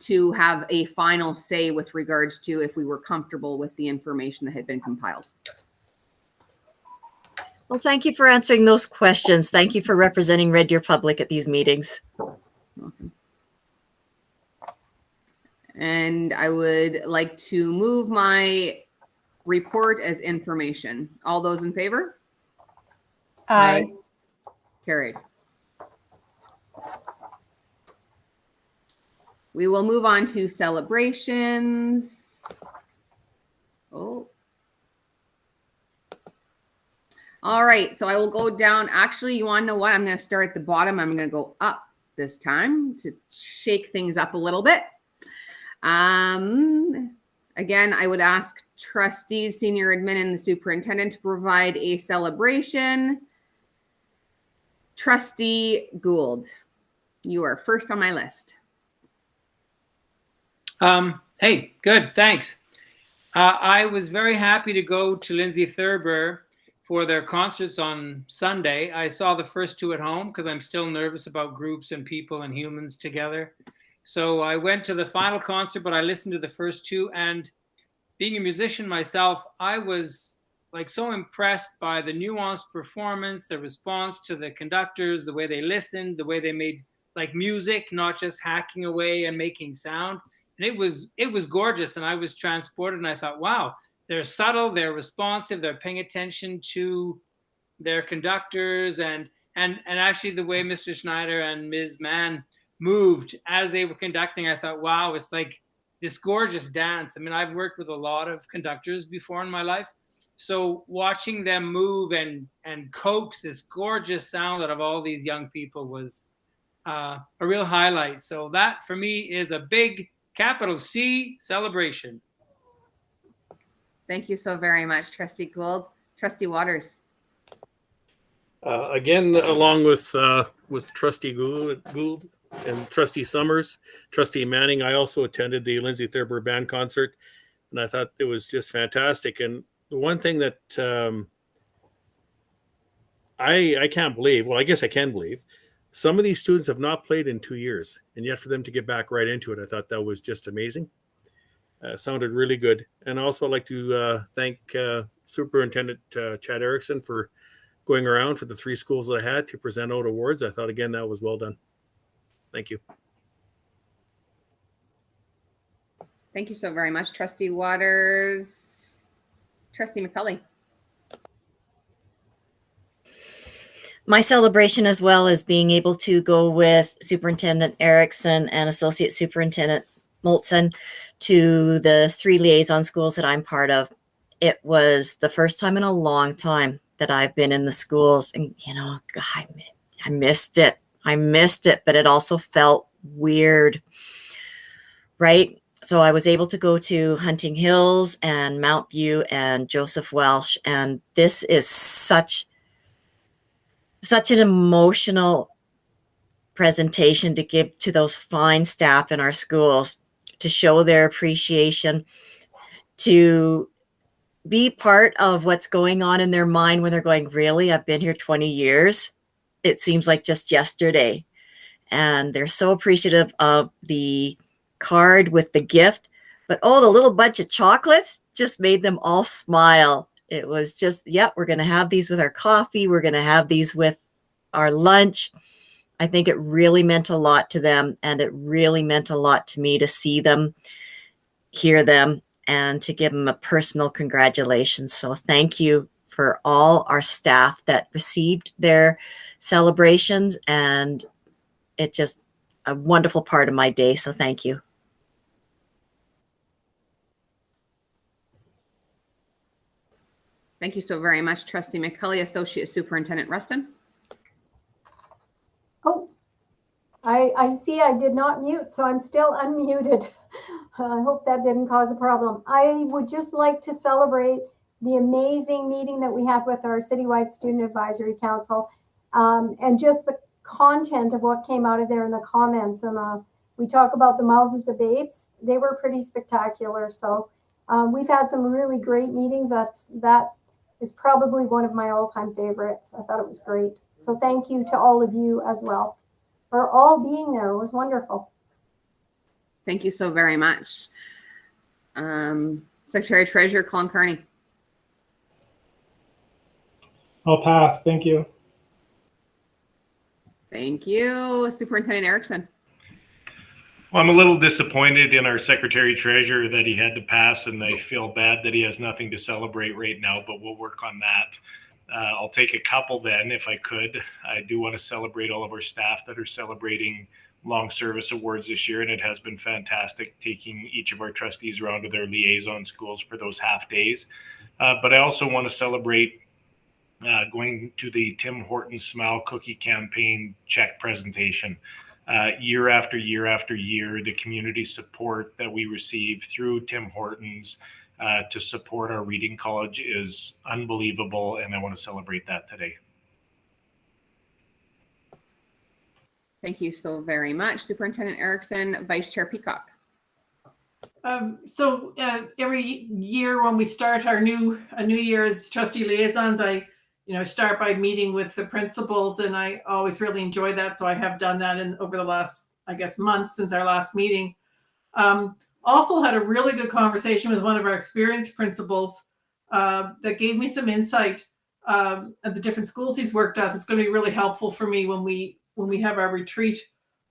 to have a final say with regards to if we were comfortable with the information that had been compiled.
Well, thank you for answering those questions. Thank you for representing Red Deer Public at these meetings.
Welcome. And I would like to move my report as information. All those in favor?
Aye.
Carried. We will move on to celebrations. Oh. All right, so I will go down. Actually, you want to know what? I'm going to start at the bottom. I'm going to go up this time to shake things up a little bit. Again, I would ask trustees, senior admin, and the superintendent to provide a celebration. Trustee Gould, you are first on my list.
Hey, good, thanks. I was very happy to go to Lindsay Thurber for their concerts on Sunday. I saw the first 2 at home because I'm still nervous about groups and people and humans together. So I went to the final concert, but I listened to the first 2. And being a musician myself, I was like so impressed by the nuanced performance, the response to the conductors, the way they listened, the way they made like music, not just hacking away and making sound. And it was gorgeous. And I was transported and I thought, wow, they're subtle, they're responsive, they're paying attention to their conductors, and actually the way Mr. Schneider and Ms. Mann moved as they were conducting, I thought, wow, it's like this gorgeous dance. I mean, I've worked with a lot of conductors before in my life. So watching them move and coax this gorgeous sound out of all these young people was a real highlight. So that for me is a big capital C celebration.
Thank you so very much, Trustee Gould. Trustee Waters.
Again, along with Trustee Gould and Trustee Summers, Trustee Manning, I also attended the Lindsay Thurber band concert, and I thought it was just fantastic. And the one thing that I can't believe, well, I guess I can believe, some of these students have not played in 2 years, and yet for them to get back right into it, I thought that was just amazing. Sounded really good. And also I'd like to thank Superintendent Chad Erickson for going around for the 3 schools that I had to present out awards. I thought, again, that was well done. Thank you.
Thank you so very much, Trustee Waters. Trustee McCulley.
My celebration, as well as being able to go with Superintendent Erickson and Associate Superintendent Moltzen to the 3 liaison schools that I'm part of. It was the first time in a long time that I've been in the schools, and I missed it. But it also felt weird, right? So I was able to go to Hunting Hills and Mount View and Joseph Welsh, and this is such an emotional presentation to give to those fine staff in our schools, to show their appreciation, to be part of what's going on in their mind when they're going, really, I've been here 20 years. It seems like just yesterday. And they're so appreciative of the card with the gift, but the little bunch of chocolates just made them all smile. It was just, we're going to have these with our coffee. We're going to have these with our lunch. I think it really meant a lot to them, and it really meant a lot to me to see them, hear them, and to give them a personal congratulations. So thank you for all our staff that received their celebrations, and it just a wonderful part of my day. So thank you.
Thank you so very much, Trustee McCulley. Associate Superintendent Rustin.
Oh, I see I did not mute, so I'm still unmuted. I hope that didn't cause a problem. I would just like to celebrate the amazing meeting that we had with our Citywide Student Advisory Council, and just the content of what came out of there in the comments. And we talk about the mouths of babes. They were pretty spectacular. So we've had some really great meetings. That is probably one of my all-time favorites. I thought it was great. So thank you to all of you as well for all being there. It was wonderful.
Thank you so very much. Secretary Treasurer Colin Carney.
I'll pass. Thank you.
Thank you. Superintendent Erickson.
Well, I'm a little disappointed in our Secretary Treasurer that he had to pass, and I feel bad that he has nothing to celebrate right now, but we'll work on that. I'll take a couple then, if I could. I do want to celebrate all of our staff that are celebrating long service awards this year, and it has been fantastic taking each of our trustees around to their liaison schools for those half days. But I also want to celebrate going to the Tim Hortons Smile Cookie Campaign check presentation. Year after year after year, the community support that we receive through Tim Hortons to support our reading college is unbelievable, and I want to celebrate that today.
Thank you so very much. Superintendent Erickson, Vice Chair Peacock.
So every year when we start a new year as trustee liaisons, I start by meeting with the principals, and I always really enjoy that. So I have done that over the last, month since our last meeting. Also had a really good conversation with one of our experienced principals that gave me some insight of the different schools he's worked at. It's going to be really helpful for me when we have our retreat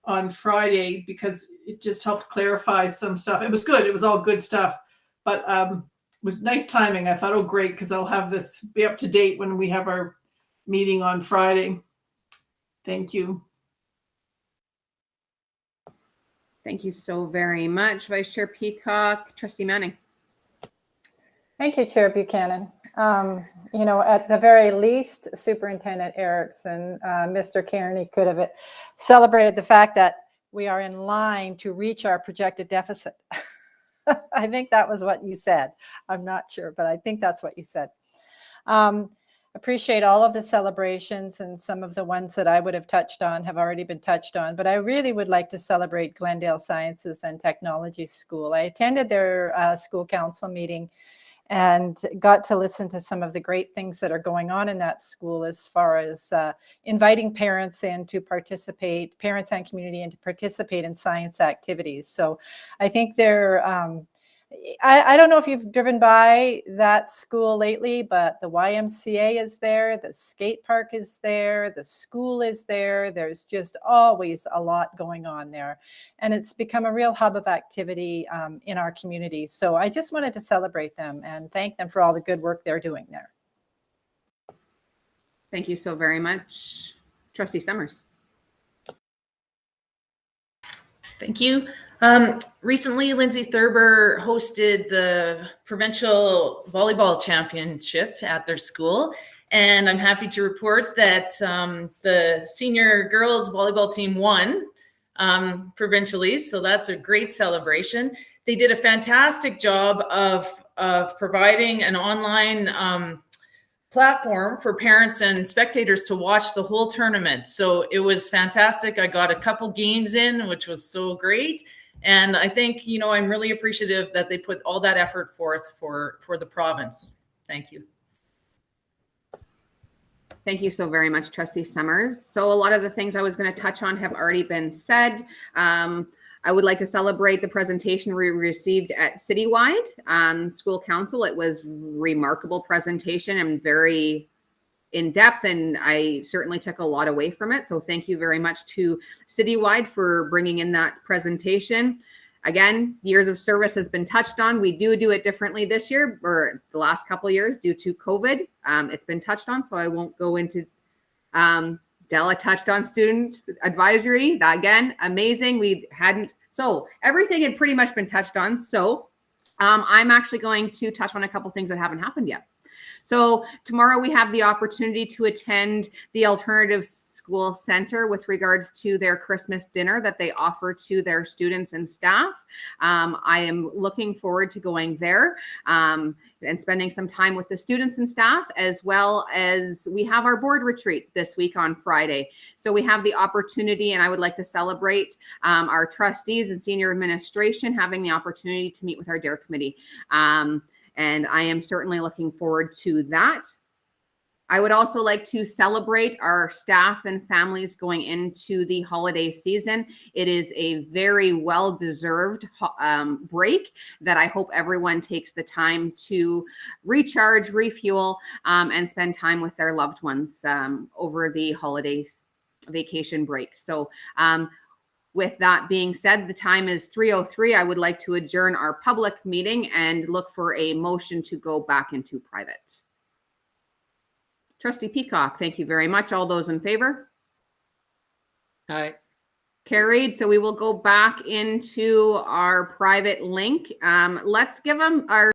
on Friday, because it just helped clarify some stuff. It was good. It was all good stuff, but it was nice timing. I thought, oh, great, because I'll have this be up to date when we have our meeting on Friday. Thank you.
Thank you so very much, Vice Chair Peacock. Trustee Manning.
Thank you, Chair Buchanan. At the very least, Superintendent Erickson, Mr. Kearney could have celebrated the fact that we are in line to reach our projected deficit. I think that was what you said. I'm not sure, but I think that's what you said. Appreciate all of the celebrations, and some of the ones that I would have touched on have already been touched on, but I really would like to celebrate Glendale Sciences and Technology School. I attended their school council meeting and got to listen to some of the great things that are going on in that school, as far as inviting parents in to participate, parents and community, in to participate in science activities. So I think they're, I don't know if you've driven by that school lately, but the YMCA is there, the skate park is there, the school is there. There's just always a lot going on there. And it's become a real hub of activity in our community. So I just wanted to celebrate them and thank them for all the good work they're doing there.
Thank you so very much. Trustee Summers.
Thank you. Recently, Lindsay Thurber hosted the provincial volleyball championship at their school, and I'm happy to report that the senior girls volleyball team won provincially, so that's a great celebration. They did a fantastic job of providing an online platform for parents and spectators to watch the whole tournament. So it was fantastic. I got a couple games in, which was so great. And I think, I'm really appreciative that they put all that effort forth for the province. Thank you.
Thank you so very much, Trustee Summers. So a lot of the things I was going to touch on have already been said. I would like to celebrate the presentation we received at Citywide School Council. It was a remarkable presentation and very in-depth, and I certainly took a lot away from it. So thank you very much to Citywide for bringing in that presentation. Again, years of service has been touched on. We do it differently this year, or the last couple of years, due to COVID. It's been touched on, so I won't go into Della touched on student advisory. That, again, amazing. So everything had pretty much been touched on. So I'm actually going to touch on a couple things that haven't happened yet. So tomorrow we have the opportunity to attend the Alternative School Center with regards to their Christmas dinner that they offer to their students and staff. I am looking forward to going there and spending some time with the students and staff, as well as we have our board retreat this week on Friday. So we have the opportunity, and I would like to celebrate our trustees and senior administration having the opportunity to meet with our DARE committee. And I am certainly looking forward to that. I would also like to celebrate our staff and families going into the holiday season. It is a very well-deserved break that I hope everyone takes the time to recharge, refuel, and spend time with their loved ones over the holiday vacation break. So with that being said, the time is 3:03. I would like to adjourn our public meeting and look for a motion to go back into private. Trustee Peacock, thank you very much. All those in favor?
Aye.
Carried. So we will go back into our private link. Let's give them our